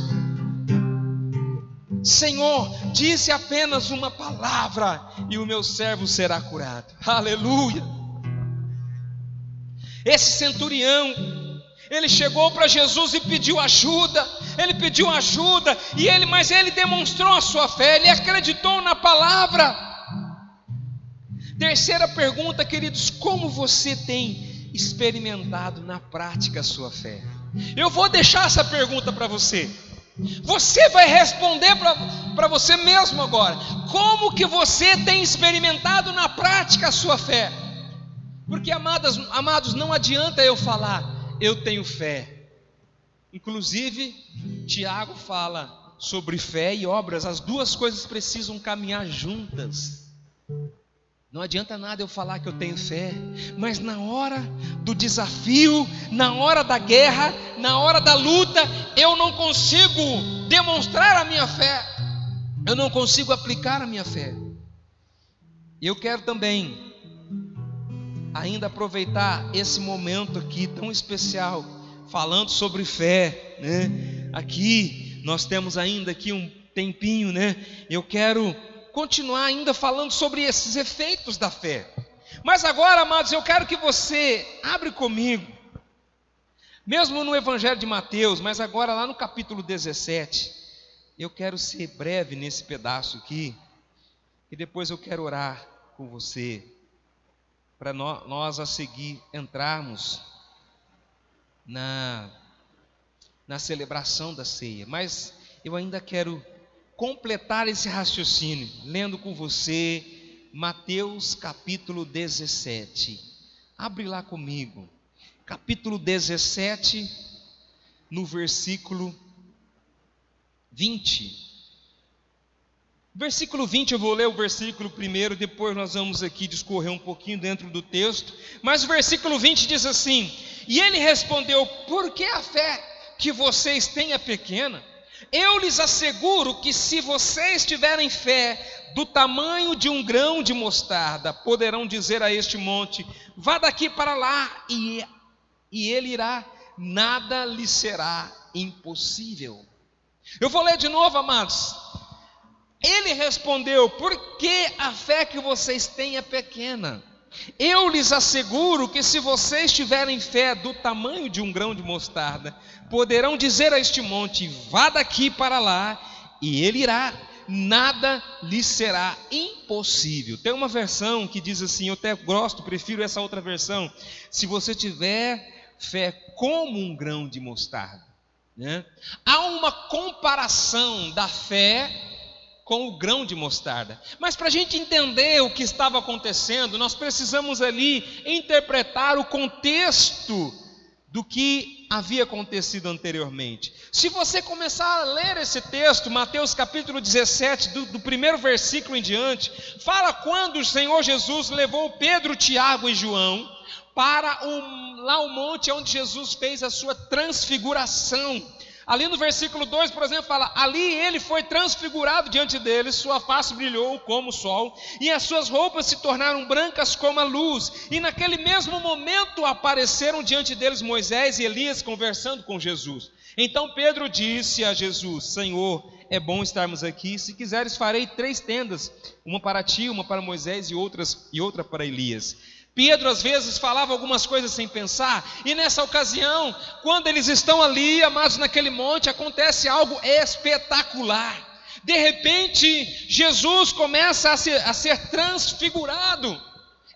Senhor, disse apenas uma palavra e o meu servo será curado. Aleluia. Esse centurião, ele chegou para Jesus e pediu ajuda. Mas ele demonstrou a sua fé, ele acreditou na palavra. Terceira pergunta, queridos: como você tem experimentado na prática a sua fé? Eu vou deixar essa pergunta para você. Você vai responder para você mesmo agora. Como que você tem experimentado na prática a sua fé? Porque, amados, não adianta eu falar, eu tenho fé. Inclusive, Tiago fala sobre fé e obras. As duas coisas precisam caminhar juntas. Não adianta nada eu falar que eu tenho fé, mas na hora do desafio, na hora da guerra, na hora da luta, eu não consigo demonstrar a minha fé, eu não consigo aplicar a minha fé. Eu quero também ainda aproveitar esse momento aqui tão especial, falando sobre fé, né? Aqui nós temos ainda aqui um tempinho, né? Eu quero continuar ainda falando sobre esses efeitos da fé. Mas agora, amados, eu quero que você abre comigo, mesmo no Evangelho de Mateus, mas agora lá no capítulo 17. Eu quero ser breve nesse pedaço aqui, e depois eu quero orar com você, para nós a seguir entrarmos na celebração da ceia. Mas eu ainda quero completar esse raciocínio, lendo com você Mateus capítulo 17. Abre lá comigo, capítulo 17, no versículo 20. Versículo 20, eu vou ler o versículo primeiro, depois nós vamos aqui discorrer um pouquinho dentro do texto. Mas o versículo 20 diz assim: e ele respondeu: por que a fé que vocês têm é pequena? Eu lhes asseguro que se vocês tiverem fé do tamanho de um grão de mostarda, poderão dizer a este monte: vá daqui para lá, e ele irá, nada lhe será impossível. Eu vou ler de novo, amados. Ele respondeu: por que a fé que vocês têm é pequena? Eu lhes asseguro que se vocês tiverem fé do tamanho de um grão de mostarda, poderão dizer a este monte: vá daqui para lá, e ele irá, nada lhe será impossível. Tem uma versão que diz assim, eu até gosto, prefiro essa outra versão: se você tiver fé como um grão de mostarda, né? Há uma comparação da fé com o grão de mostarda. Mas para a gente entender o que estava acontecendo, nós precisamos ali interpretar o contexto do que havia acontecido anteriormente. Se você começar a ler esse texto, Mateus capítulo 17, do primeiro versículo em diante, fala quando o Senhor Jesus levou Pedro, Tiago e João para lá o monte onde Jesus fez a sua transfiguração. Ali no versículo 2, por exemplo, fala: ali ele foi transfigurado diante deles, sua face brilhou como o sol, e as suas roupas se tornaram brancas como a luz. E naquele mesmo momento apareceram diante deles Moisés e Elias conversando com Jesus. Então Pedro disse a Jesus: Senhor, é bom estarmos aqui, se quiseres farei 3 tendas, uma para ti, uma para Moisés e outra para Elias. Pedro às vezes falava algumas coisas sem pensar, e nessa ocasião, quando eles estão ali, amados, naquele monte, acontece algo espetacular. De repente, Jesus começa a ser transfigurado.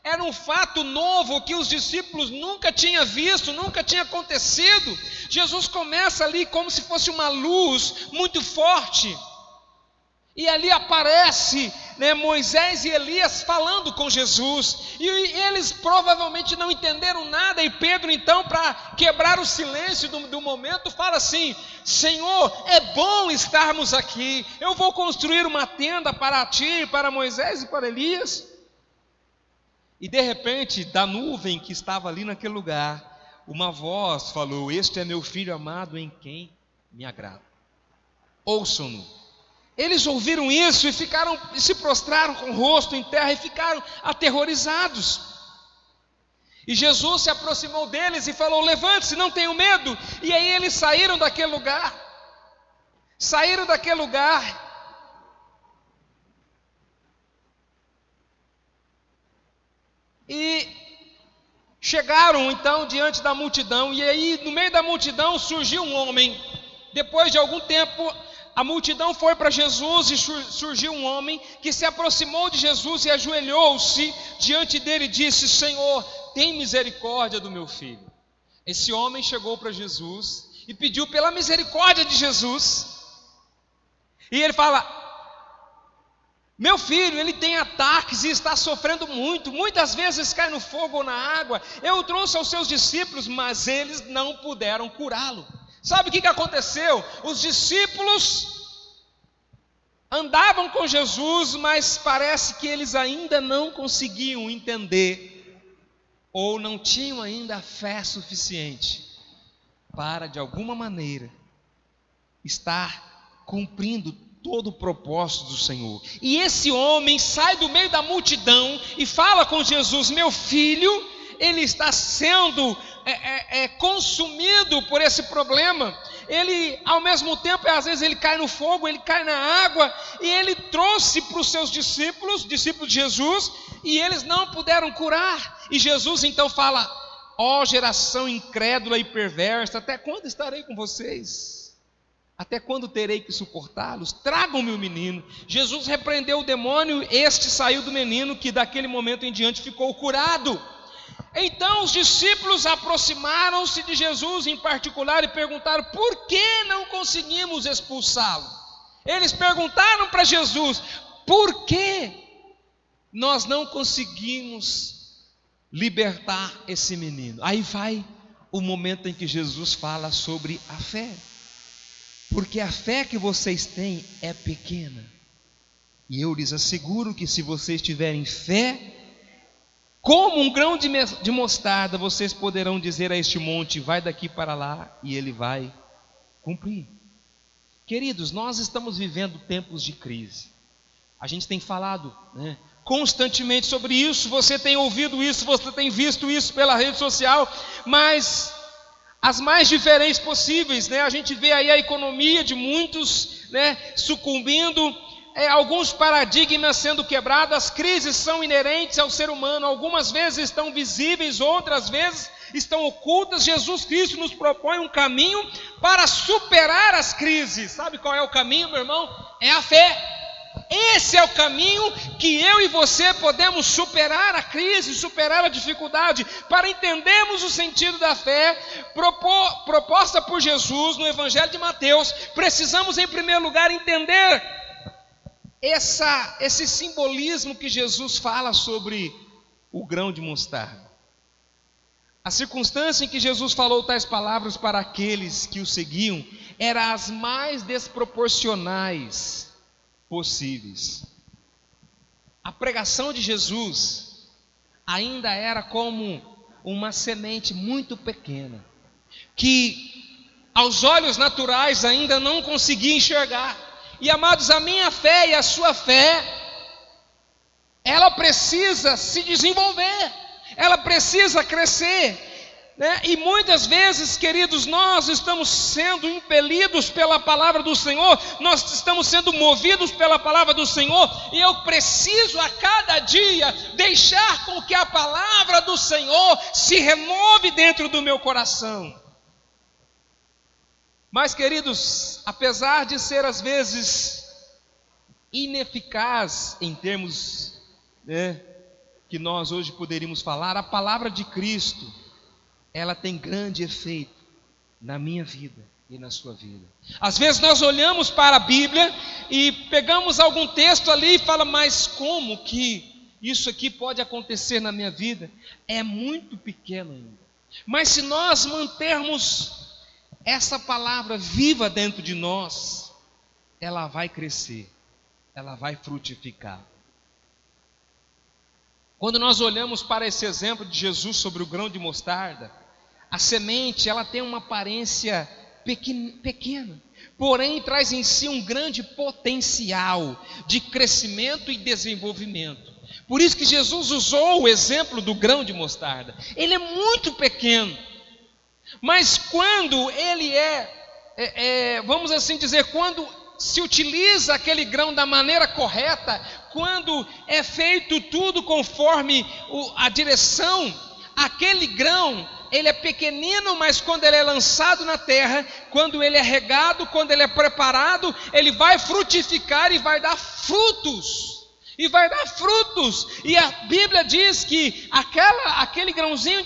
Era um fato novo que os discípulos nunca tinham visto, nunca tinha acontecido. Jesus começa ali como se fosse uma luz muito forte. E ali aparece, Moisés e Elias falando com Jesus, e eles provavelmente não entenderam nada, e Pedro então, para quebrar o silêncio do momento, fala assim: Senhor, é bom estarmos aqui, eu vou construir uma tenda para ti, para Moisés e para Elias. E de repente, da nuvem que estava ali naquele lugar, uma voz falou: este é meu filho amado em quem me agrado, ouçam-no. Eles ouviram isso e se prostraram com o rosto em terra e ficaram aterrorizados. E Jesus se aproximou deles e falou: levante-se, não tenham medo. E aí eles saíram daquele lugar. E chegaram então diante da multidão. E aí no meio da multidão surgiu um homem. Depois de algum tempo, a multidão foi para Jesus e surgiu um homem que se aproximou de Jesus e ajoelhou-se diante dele e disse: Senhor, tem misericórdia do meu filho. Esse homem chegou para Jesus e pediu pela misericórdia de Jesus. E ele fala: meu filho, ele tem ataques e está sofrendo muito, muitas vezes cai no fogo ou na água. Eu o trouxe aos seus discípulos, mas eles não puderam curá-lo. Sabe o que aconteceu? Os discípulos andavam com Jesus, mas parece que eles ainda não conseguiam entender, ou não tinham ainda fé suficiente para, de alguma maneira, estar cumprindo todo o propósito do Senhor. E esse homem sai do meio da multidão e fala com Jesus: meu filho, ele está sendo consumido por esse problema. Ele, ao mesmo tempo, às vezes ele cai no fogo, ele cai na água, e ele trouxe para os seus discípulos de Jesus, e eles não puderam curar. E Jesus então fala: ó geração incrédula e perversa, até quando estarei com vocês? Até quando terei que suportá-los? Tragam-me o menino. Jesus repreendeu o demônio, este saiu do menino, que daquele momento em diante ficou curado. Então os discípulos aproximaram-se de Jesus em particular e perguntaram: por que não conseguimos expulsá-lo? Eles perguntaram para Jesus: por que nós não conseguimos libertar esse menino? Aí vai o momento em que Jesus fala sobre a fé. Porque a fé que vocês têm é pequena. E eu lhes asseguro que se vocês tiverem fé como um grão de mostarda, vocês poderão dizer a este monte: vai daqui para lá, e ele vai cumprir. Queridos, nós estamos vivendo tempos de crise. A gente tem falado constantemente sobre isso. Você tem ouvido isso, você tem visto isso pela rede social, mas as mais diferentes possíveis, A gente vê aí a economia de muitos, sucumbindo, alguns paradigmas sendo quebrados. As crises são inerentes ao ser humano, algumas vezes estão visíveis, outras vezes estão ocultas. Jesus Cristo nos propõe um caminho para superar as crises. Sabe qual é o caminho, meu irmão? É a fé. Esse é o caminho que eu e você podemos superar a crise, superar a dificuldade, para entendermos o sentido da fé proposta por Jesus no Evangelho de Mateus. Precisamos, em primeiro lugar, entender esse simbolismo que Jesus fala sobre o grão de mostarda. A circunstância em que Jesus falou tais palavras para aqueles que o seguiam era as mais desproporcionais possíveis. A pregação de Jesus ainda era como uma semente muito pequena, que aos olhos naturais ainda não conseguia enxergar. E amados, a minha fé e a sua fé, ela precisa se desenvolver, ela precisa crescer, né? E muitas vezes, queridos, nós estamos sendo impelidos pela palavra do Senhor, nós estamos sendo movidos pela palavra do Senhor, e eu preciso a cada dia deixar com que a palavra do Senhor se renove dentro do meu coração. Mas, queridos, apesar de ser às vezes ineficaz em termos, né, que nós hoje poderíamos falar, a palavra de Cristo, ela tem grande efeito na minha vida e na sua vida. Às vezes nós olhamos para a Bíblia e pegamos algum texto ali e fala, mas como que isso aqui pode acontecer na minha vida? É muito pequeno ainda. Mas se nós mantermos essa palavra viva dentro de nós, ela vai crescer, ela vai frutificar. Quando nós olhamos para esse exemplo de Jesus sobre o grão de mostarda, a semente, ela tem uma aparência pequena, porém traz em si um grande potencial de crescimento e desenvolvimento. Por isso que Jesus usou o exemplo do grão de mostarda. Ele é muito pequeno, mas quando ele vamos assim dizer, quando se utiliza aquele grão da maneira correta, quando é feito tudo conforme a direção, aquele grão, ele é pequenino, mas quando ele é lançado na terra, quando ele é regado, quando ele é preparado, ele vai frutificar e vai dar frutos. E a Bíblia diz que aquele grãozinho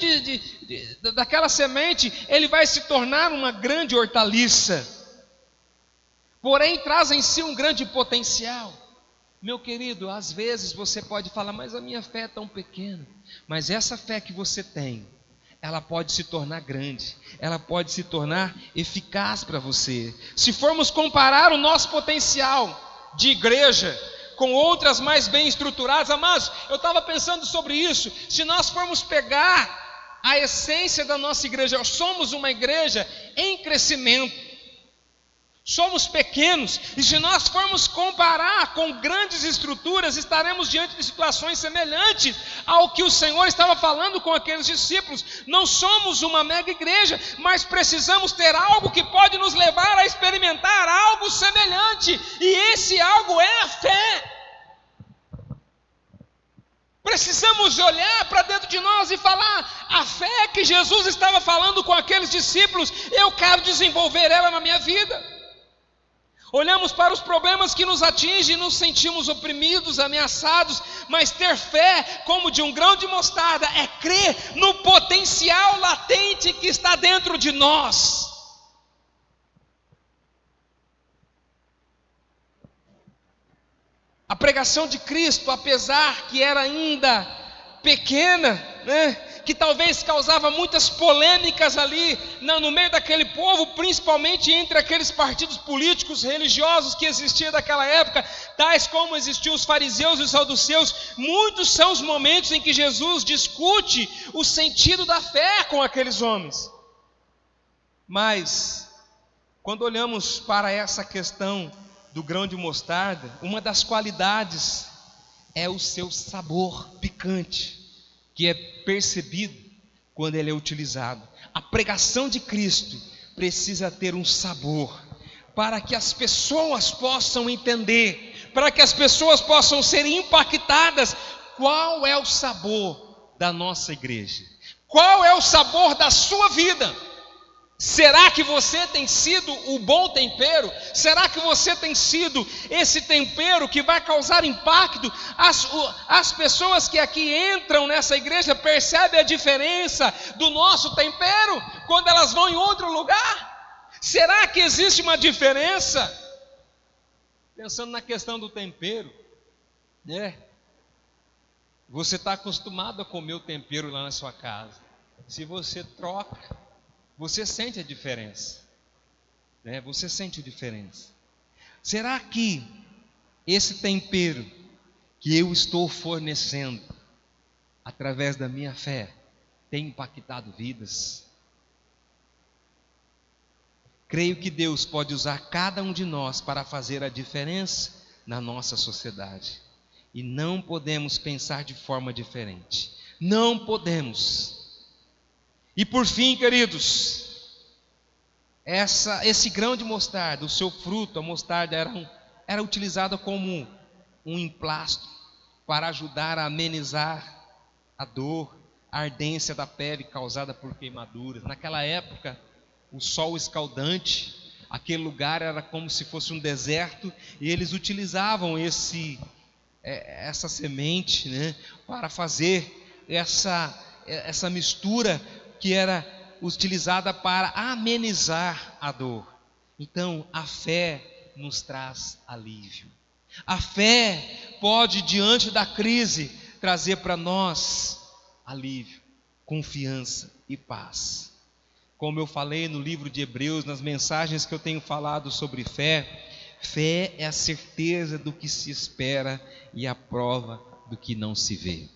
daquela semente, ele vai se tornar uma grande hortaliça. Porém, traz em si um grande potencial. Meu querido, às vezes você pode falar, mas a minha fé é tão pequena. Mas essa fé que você tem, ela pode se tornar grande, ela pode se tornar eficaz para você. Se formos comparar o nosso potencial de igreja com outras mais bem estruturadas, amados, eu estava pensando sobre isso. Se nós formos pegar a essência da nossa igreja, somos uma igreja em crescimento, somos pequenos, e se nós formos comparar com grandes estruturas, estaremos diante de situações semelhantes ao que o Senhor estava falando com aqueles discípulos. Não somos uma mega igreja, mas precisamos ter algo que pode nos levar a experimentar algo semelhante, e esse algo é a fé. Precisamos olhar para dentro de nós e falar, a fé que Jesus estava falando com aqueles discípulos, eu quero desenvolver ela na minha vida. Olhamos para os problemas que nos atingem e nos sentimos oprimidos, ameaçados, mas ter fé como de um grão de mostarda é crer no potencial latente que está dentro de nós. A pregação de Cristo, apesar que era ainda pequena, que talvez causava muitas polêmicas ali no meio daquele povo, principalmente entre aqueles partidos políticos religiosos que existiam naquela época, tais como existiam os fariseus e os saduceus. Muitos são os momentos em que Jesus discute o sentido da fé com aqueles homens. Mas quando olhamos para essa questão do grão de mostarda, uma das qualidades é o seu sabor picante, que é percebido quando ele é utilizado. A pregação de Cristo precisa ter um sabor, para que as pessoas possam entender, para que as pessoas possam ser impactadas. Qual é o sabor da nossa igreja? Qual é o sabor da sua vida? Será que você tem sido o bom tempero? Será que você tem sido esse tempero que vai causar impacto? As pessoas que aqui entram nessa igreja percebem a diferença do nosso tempero quando elas vão em outro lugar? Será que existe uma diferença? Pensando na questão do tempero, né? Você está acostumado a comer o tempero lá na sua casa. Se você troca, você sente a diferença, né? Você sente a diferença. Será que esse tempero que eu estou fornecendo através da minha fé tem impactado vidas? Creio que Deus pode usar cada um de nós para fazer a diferença na nossa sociedade. E não podemos pensar de forma diferente. Não podemos. E por fim, queridos, esse grão de mostarda, o seu fruto, a mostarda era utilizada como um emplasto para ajudar a amenizar a dor, a ardência da pele causada por queimaduras. Naquela época, o sol escaldante, aquele lugar era como se fosse um deserto, e eles utilizavam essa semente, né, para fazer essa mistura que era utilizada para amenizar a dor. Então, a fé nos traz alívio. A fé pode, diante da crise, trazer para nós alívio, confiança e paz. Como eu falei no livro de Hebreus, nas mensagens que eu tenho falado sobre fé, fé é a certeza do que se espera e a prova do que não se vê.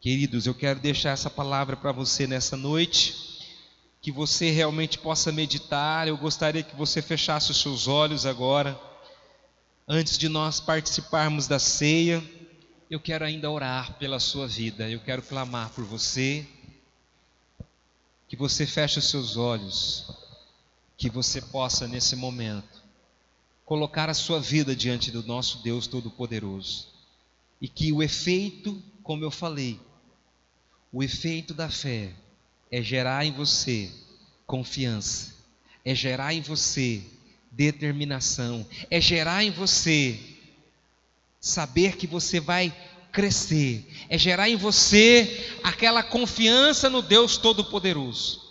Queridos, eu quero deixar essa palavra para você nessa noite, que você realmente possa meditar. Eu gostaria que você fechasse os seus olhos agora. Antes de nós participarmos da ceia, eu quero ainda orar pela sua vida. Eu quero clamar por você, que você feche os seus olhos, que você possa nesse momento colocar a sua vida diante do nosso Deus Todo-Poderoso, e que o efeito, como eu falei, o efeito da fé é gerar em você confiança, é gerar em você determinação, é gerar em você saber que você vai crescer, é gerar em você aquela confiança no Deus Todo-Poderoso.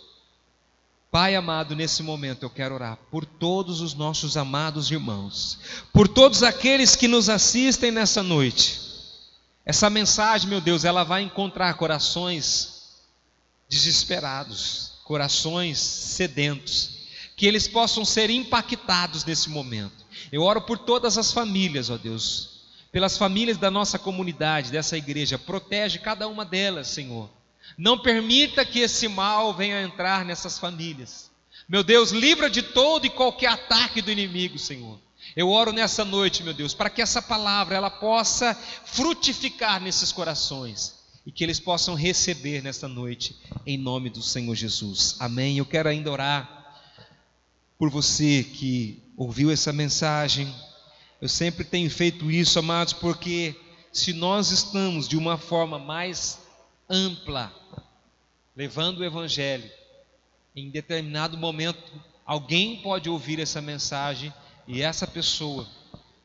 Pai amado, nesse momento eu quero orar por todos os nossos amados irmãos, por todos aqueles que nos assistem nessa noite. Essa mensagem, meu Deus, ela vai encontrar corações desesperados, corações sedentos, que eles possam ser impactados nesse momento. Eu oro por todas as famílias, ó Deus, pelas famílias da nossa comunidade, dessa igreja. Protege cada uma delas, Senhor. Não permita que esse mal venha entrar nessas famílias. Meu Deus, livra de todo e qualquer ataque do inimigo, Senhor. Eu oro nessa noite, meu Deus, para que essa palavra ela possa frutificar nesses corações e que eles possam receber nessa noite, em nome do Senhor Jesus. Amém. Eu quero ainda orar por você que ouviu essa mensagem. Eu sempre tenho feito isso, amados, porque se nós estamos de uma forma mais ampla, levando o Evangelho, em determinado momento, alguém pode ouvir essa mensagem e essa pessoa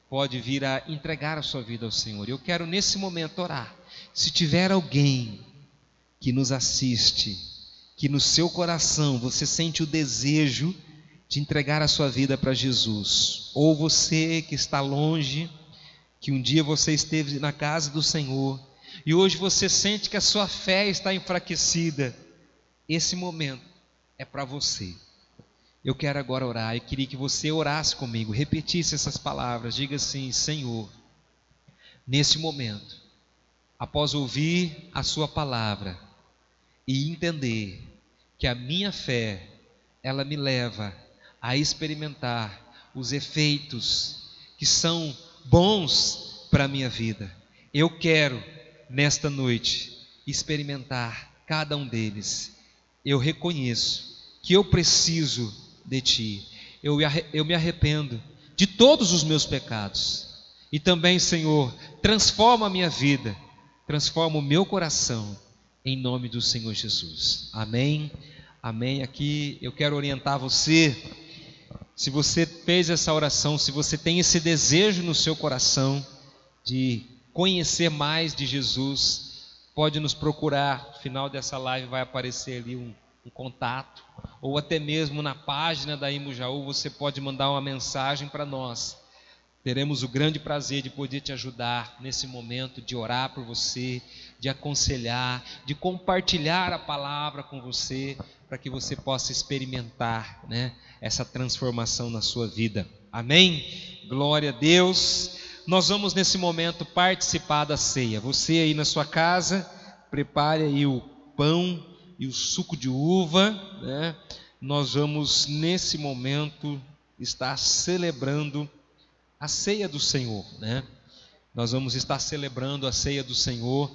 pode vir a entregar a sua vida ao Senhor. Eu quero nesse momento orar. Se tiver alguém que nos assiste, que no seu coração você sente o desejo de entregar a sua vida para Jesus, ou você que está longe, que um dia você esteve na casa do Senhor e hoje você sente que a sua fé está enfraquecida, esse momento é para você. Eu quero agora orar. Eu queria que você orasse comigo, repetisse essas palavras. Diga assim: Senhor, nesse momento, após ouvir a sua palavra e entender que a minha fé, ela me leva a experimentar os efeitos que são bons para a minha vida, eu quero nesta noite experimentar cada um deles. Eu reconheço que eu preciso de Ti. Eu me arrependo de todos os meus pecados. E também, Senhor, transforma a minha vida, transforma o meu coração, em nome do Senhor Jesus. Amém, Amém? Aqui eu quero orientar você. Se você fez essa oração, se você tem esse desejo no seu coração de conhecer mais de Jesus, pode nos procurar. No final dessa live vai aparecer ali um contato, ou até mesmo na página da Imujaú você pode mandar uma mensagem para nós. Teremos o grande prazer de poder te ajudar nesse momento, de orar por você, de aconselhar, de compartilhar a palavra com você, para que você possa experimentar, né, essa transformação na sua vida. Amém? Glória a Deus. Nós vamos nesse momento participar da ceia. Você aí na sua casa, prepare aí o pão e o suco de uva, né? Nós vamos nesse momento estar celebrando a ceia do Senhor, né? Nós vamos estar celebrando a ceia do Senhor.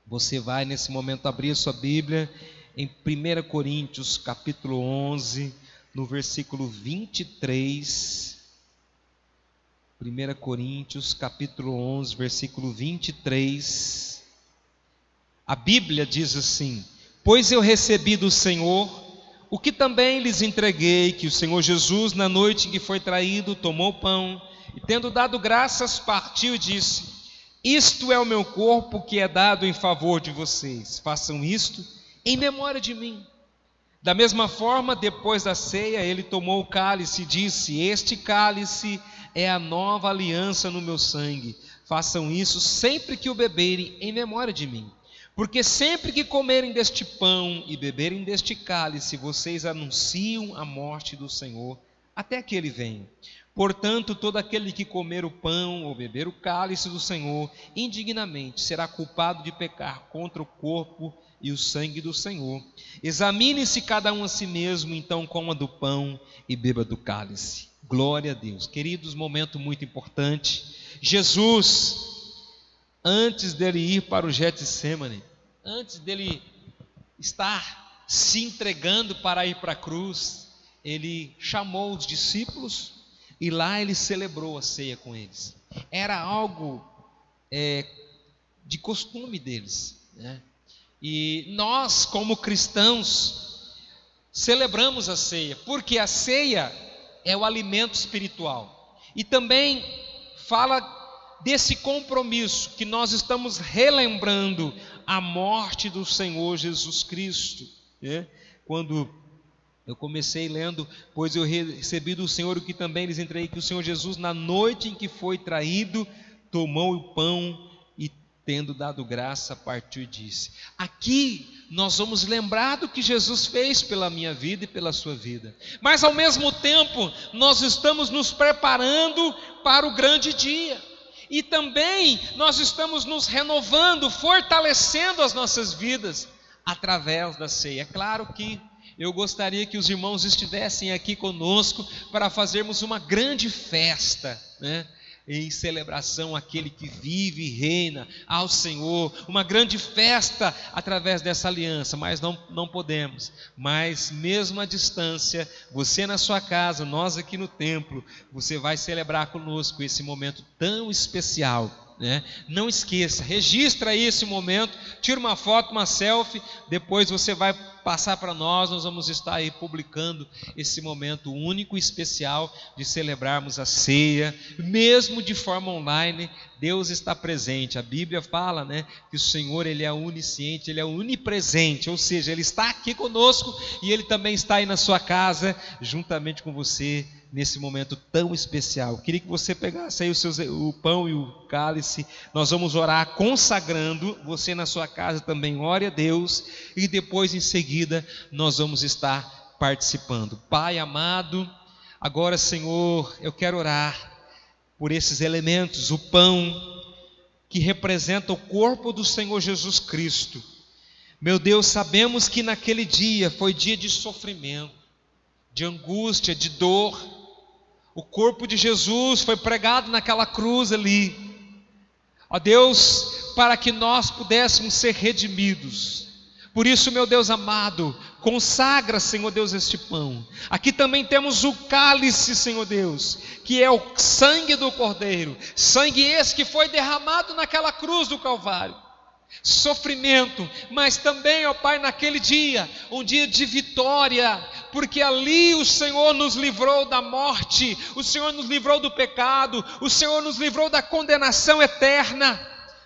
Você vai nesse momento abrir a sua Bíblia em 1 Coríntios capítulo 11, no versículo 23. 1 Coríntios capítulo 11, versículo 23. A Bíblia diz assim: pois eu recebi do Senhor o que também lhes entreguei, que o Senhor Jesus, na noite em que foi traído, tomou o pão e, tendo dado graças, partiu e disse: isto é o meu corpo que é dado em favor de vocês, façam isto em memória de mim. Da mesma forma, depois da ceia, ele tomou o cálice e disse: este cálice é a nova aliança no meu sangue, façam isso sempre que o beberem em memória de mim. Porque sempre que comerem deste pão e beberem deste cálice, vocês anunciam a morte do Senhor até que ele venha. Portanto, todo aquele que comer o pão ou beber o cálice do Senhor indignamente será culpado de pecar contra o corpo e o sangue do Senhor. Examine-se cada um a si mesmo, então coma do pão e beba do cálice. Glória a Deus. Queridos, momento muito importante. Jesus, antes dele ir para o Getsêmani, antes dele estar se entregando para ir para a cruz, ele chamou os discípulos e lá ele celebrou a ceia com eles. Era algo de costume deles, né? E nós, como cristãos, celebramos a ceia, porque a ceia é o alimento espiritual. E também fala desse compromisso que nós estamos relembrando a morte do Senhor Jesus Cristo, né? Quando eu comecei lendo: pois eu recebi do Senhor o que também lhes entreguei, que o Senhor Jesus, na noite em que foi traído, tomou o pão e, tendo dado graça, partiu e disse. Aqui nós vamos lembrar do que Jesus fez pela minha vida e pela sua vida, mas ao mesmo tempo nós estamos nos preparando para o grande dia. E também nós estamos nos renovando, fortalecendo as nossas vidas através da ceia. É claro que eu gostaria que os irmãos estivessem aqui conosco para fazermos uma grande festa, né? Em celebração àquele que vive e reina, ao Senhor, uma grande festa através dessa aliança, mas não podemos. Mas mesmo à distância, você na sua casa, nós aqui no templo, você vai celebrar conosco esse momento tão especial, né? Não esqueça, registra aí esse momento, tira uma foto, uma selfie, depois você vai passar para nós vamos estar aí publicando esse momento único e especial de celebrarmos a ceia, mesmo de forma online. Deus está presente. A Bíblia fala, né, que o Senhor, Ele é onisciente, Ele é onipresente, ou seja, Ele está aqui conosco e Ele também está aí na sua casa, juntamente com você, nesse momento tão especial. Queria que você pegasse aí o pão e o cálice. Nós vamos orar consagrando. Você na sua casa também ore a Deus, e depois em seguida nós vamos estar participando. Pai amado, agora, Senhor, eu quero orar por esses elementos, o pão que representa o corpo do Senhor Jesus Cristo. Meu Deus, sabemos que naquele dia foi dia de sofrimento, de angústia, de dor. O corpo de Jesus foi pregado naquela cruz ali, ó Deus, para que nós pudéssemos ser redimidos. Por isso, meu Deus amado, consagra, Senhor Deus, este pão. Aqui também temos o cálice, Senhor Deus, que é o sangue do Cordeiro, sangue esse que foi derramado naquela cruz do Calvário. sofrimento, mas também, ó Pai, naquele dia, um dia de vitória, porque ali o Senhor nos livrou da morte, o Senhor nos livrou do pecado, o Senhor nos livrou da condenação eterna,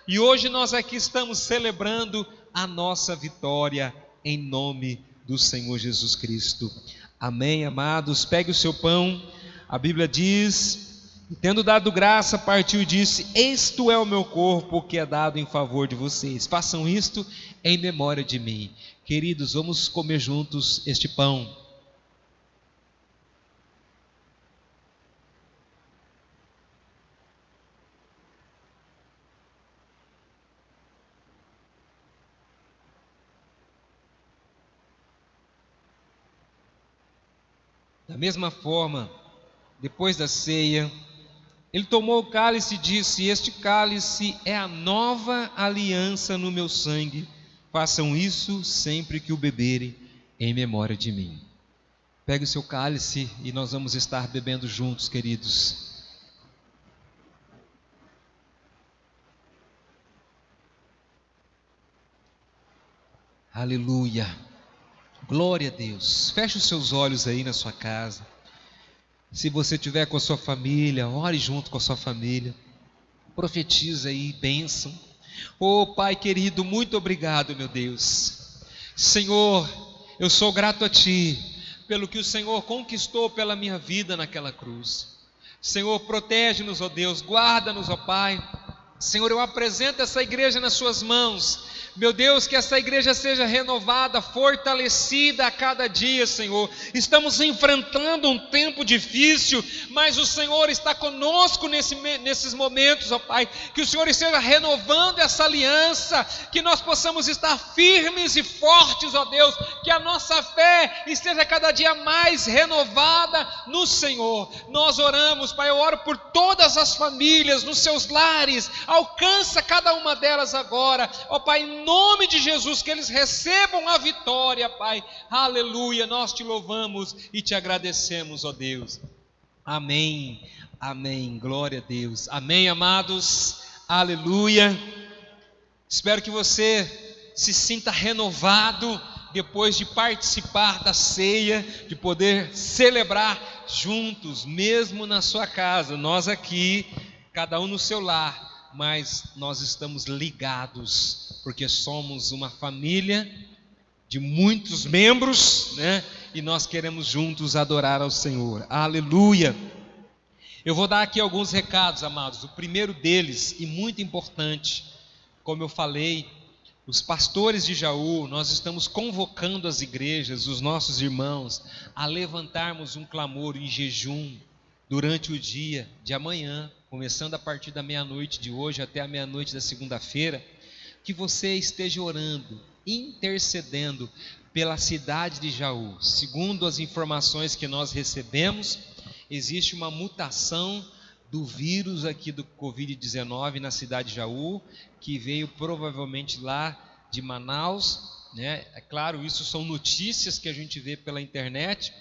e hoje nós aqui estamos celebrando a nossa vitória, em nome do Senhor Jesus Cristo. Amém, amados? Pegue o seu pão. A Bíblia diz: tendo dado graça, partiu e disse: isto é o meu corpo que é dado em favor de vocês, façam isto em memória de mim. Queridos, vamos comer juntos este pão. Da mesma forma, depois da ceia, ele tomou o cálice e disse: este cálice é a nova aliança no meu sangue, façam isso sempre que o beberem, em memória de mim. Pegue o seu cálice e nós vamos estar bebendo juntos, queridos. Aleluia, glória a Deus. Feche os seus olhos aí na sua casa. Se você estiver com a sua família, ore junto com a sua família. Profetiza aí, bênção. Oh Pai querido, muito obrigado, meu Deus. Senhor, eu sou grato a Ti, pelo que o Senhor conquistou pela minha vida naquela cruz. Senhor, protege-nos, ó Deus, guarda-nos, ó Pai. Senhor, eu apresento essa igreja nas Suas mãos. Meu Deus, que essa igreja seja renovada, fortalecida a cada dia, Senhor. Estamos enfrentando um tempo difícil, mas o Senhor está conosco nesses momentos, ó Pai. Que o Senhor esteja renovando essa aliança, que nós possamos estar firmes e fortes, ó Deus. Que a nossa fé esteja cada dia mais renovada no Senhor. Nós oramos, Pai, eu oro por todas as famílias, nos seus lares. Alcança cada uma delas agora, ó Pai, em nome de Jesus, que eles recebam a vitória, Pai. Aleluia, nós Te louvamos e Te agradecemos, ó Deus. Amém, amém, glória a Deus. Amém, amados, aleluia. Espero que você se sinta renovado depois de participar da ceia, de poder celebrar juntos, mesmo na sua casa. Nós aqui, cada um no seu lar, mas nós estamos ligados, porque somos uma família de muitos membros, né? E nós queremos juntos adorar ao Senhor. Aleluia! Eu vou dar aqui alguns recados, amados. O primeiro deles, e muito importante, como eu falei, os pastores de Jaú, nós estamos convocando as igrejas, os nossos irmãos, a levantarmos um clamor em jejum durante o dia de amanhã, começando a partir da meia-noite de hoje até a meia-noite da segunda-feira, que você esteja orando, intercedendo pela cidade de Jaú. Segundo as informações que nós recebemos, existe uma mutação do vírus aqui do Covid-19 na cidade de Jaú, que veio provavelmente lá de Manaus, né? É claro, isso são notícias que a gente vê pela internet,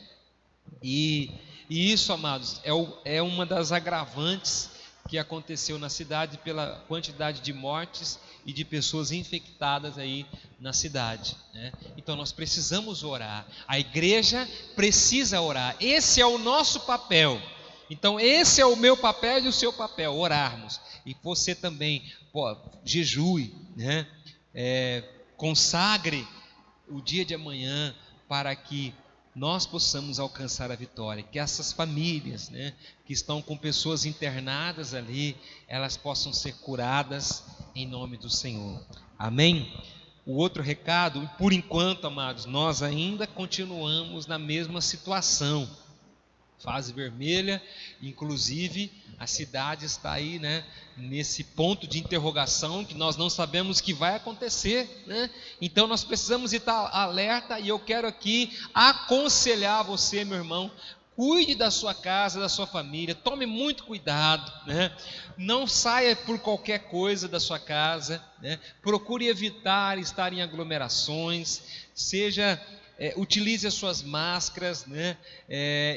e isso, amados, é uma das agravantes que aconteceu na cidade pela quantidade de mortes e de pessoas infectadas aí na cidade, né? Então nós precisamos orar, a igreja precisa orar, esse é o nosso papel. Então esse é o meu papel e o seu papel, orarmos. E você também, jejue, né? Consagre o dia de amanhã para que nós possamos alcançar a vitória, que essas famílias, né, que estão com pessoas internadas ali, elas possam ser curadas em nome do Senhor. Amém? O outro recado, por enquanto, amados, nós ainda continuamos na mesma situação, fase vermelha, inclusive a cidade está aí, né, nesse ponto de interrogação que nós não sabemos o que vai acontecer, né? Então nós precisamos estar alerta, e eu quero aqui aconselhar você, meu irmão, cuide da sua casa, da sua família, tome muito cuidado, né? Não saia por qualquer coisa da sua casa, né? Procure evitar estar em aglomerações, utilize as suas máscaras, né?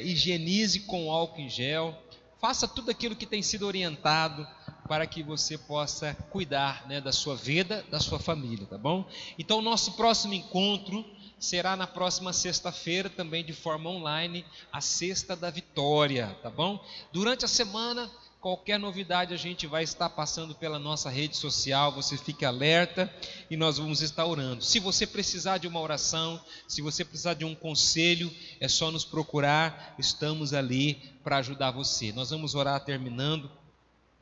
Higienize com álcool em gel, faça tudo aquilo que tem sido orientado para que você possa cuidar, né, da sua vida, da sua família, tá bom? Então, nosso próximo encontro será na próxima sexta-feira, também de forma online, a Sexta da Vitória, tá bom? Durante a semana, qualquer novidade a gente vai estar passando pela nossa rede social, você fique alerta e nós vamos estar orando. Se você precisar de uma oração, se você precisar de um conselho, é só nos procurar, estamos ali para ajudar você. Nós vamos orar terminando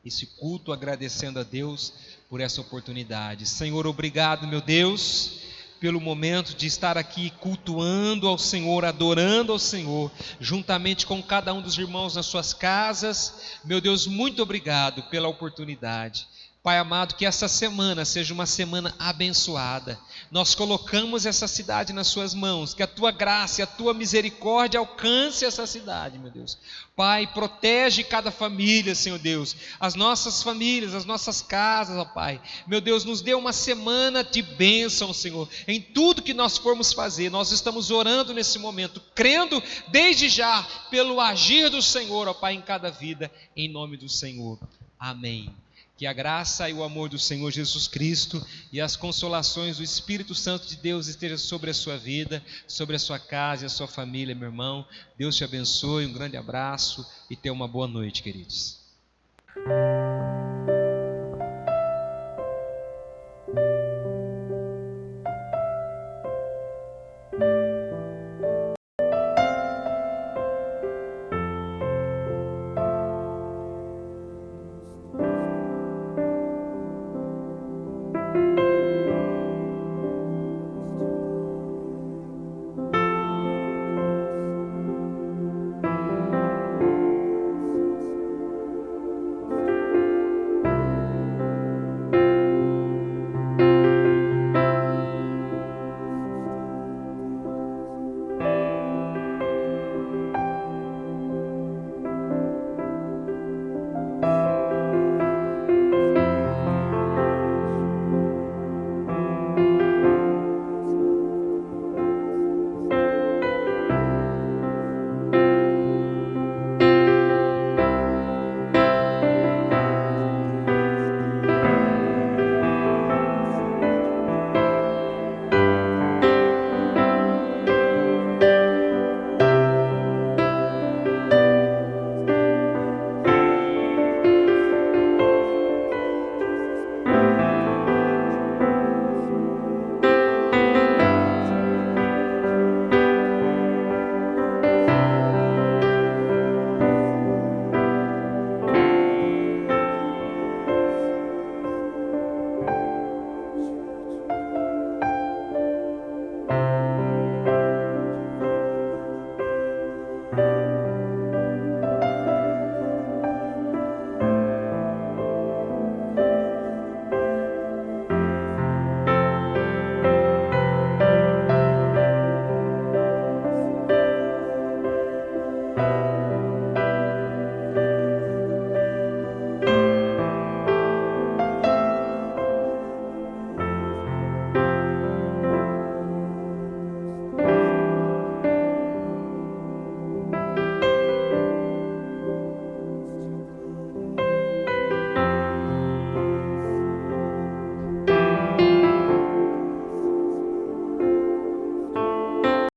esse culto, agradecendo a Deus por essa oportunidade. Senhor, obrigado, meu Deus, pelo momento de estar aqui cultuando ao Senhor, adorando ao Senhor, juntamente com cada um dos irmãos nas suas casas. Meu Deus, muito obrigado pela oportunidade. Pai amado, que essa semana seja uma semana abençoada. Nós colocamos essa cidade nas suas mãos, que a tua graça e a tua misericórdia alcance essa cidade, meu Deus. Pai, protege cada família, Senhor Deus, as nossas famílias, as nossas casas, ó Pai. Meu Deus, nos dê uma semana de bênção, Senhor, em tudo que nós formos fazer. Nós estamos orando nesse momento, crendo desde já pelo agir do Senhor, ó Pai, em cada vida, em nome do Senhor. Amém. Que a graça e o amor do Senhor Jesus Cristo e as consolações do Espírito Santo de Deus estejam sobre a sua vida, sobre a sua casa e a sua família, meu irmão. Deus te abençoe, um grande abraço e tenha uma boa noite, queridos.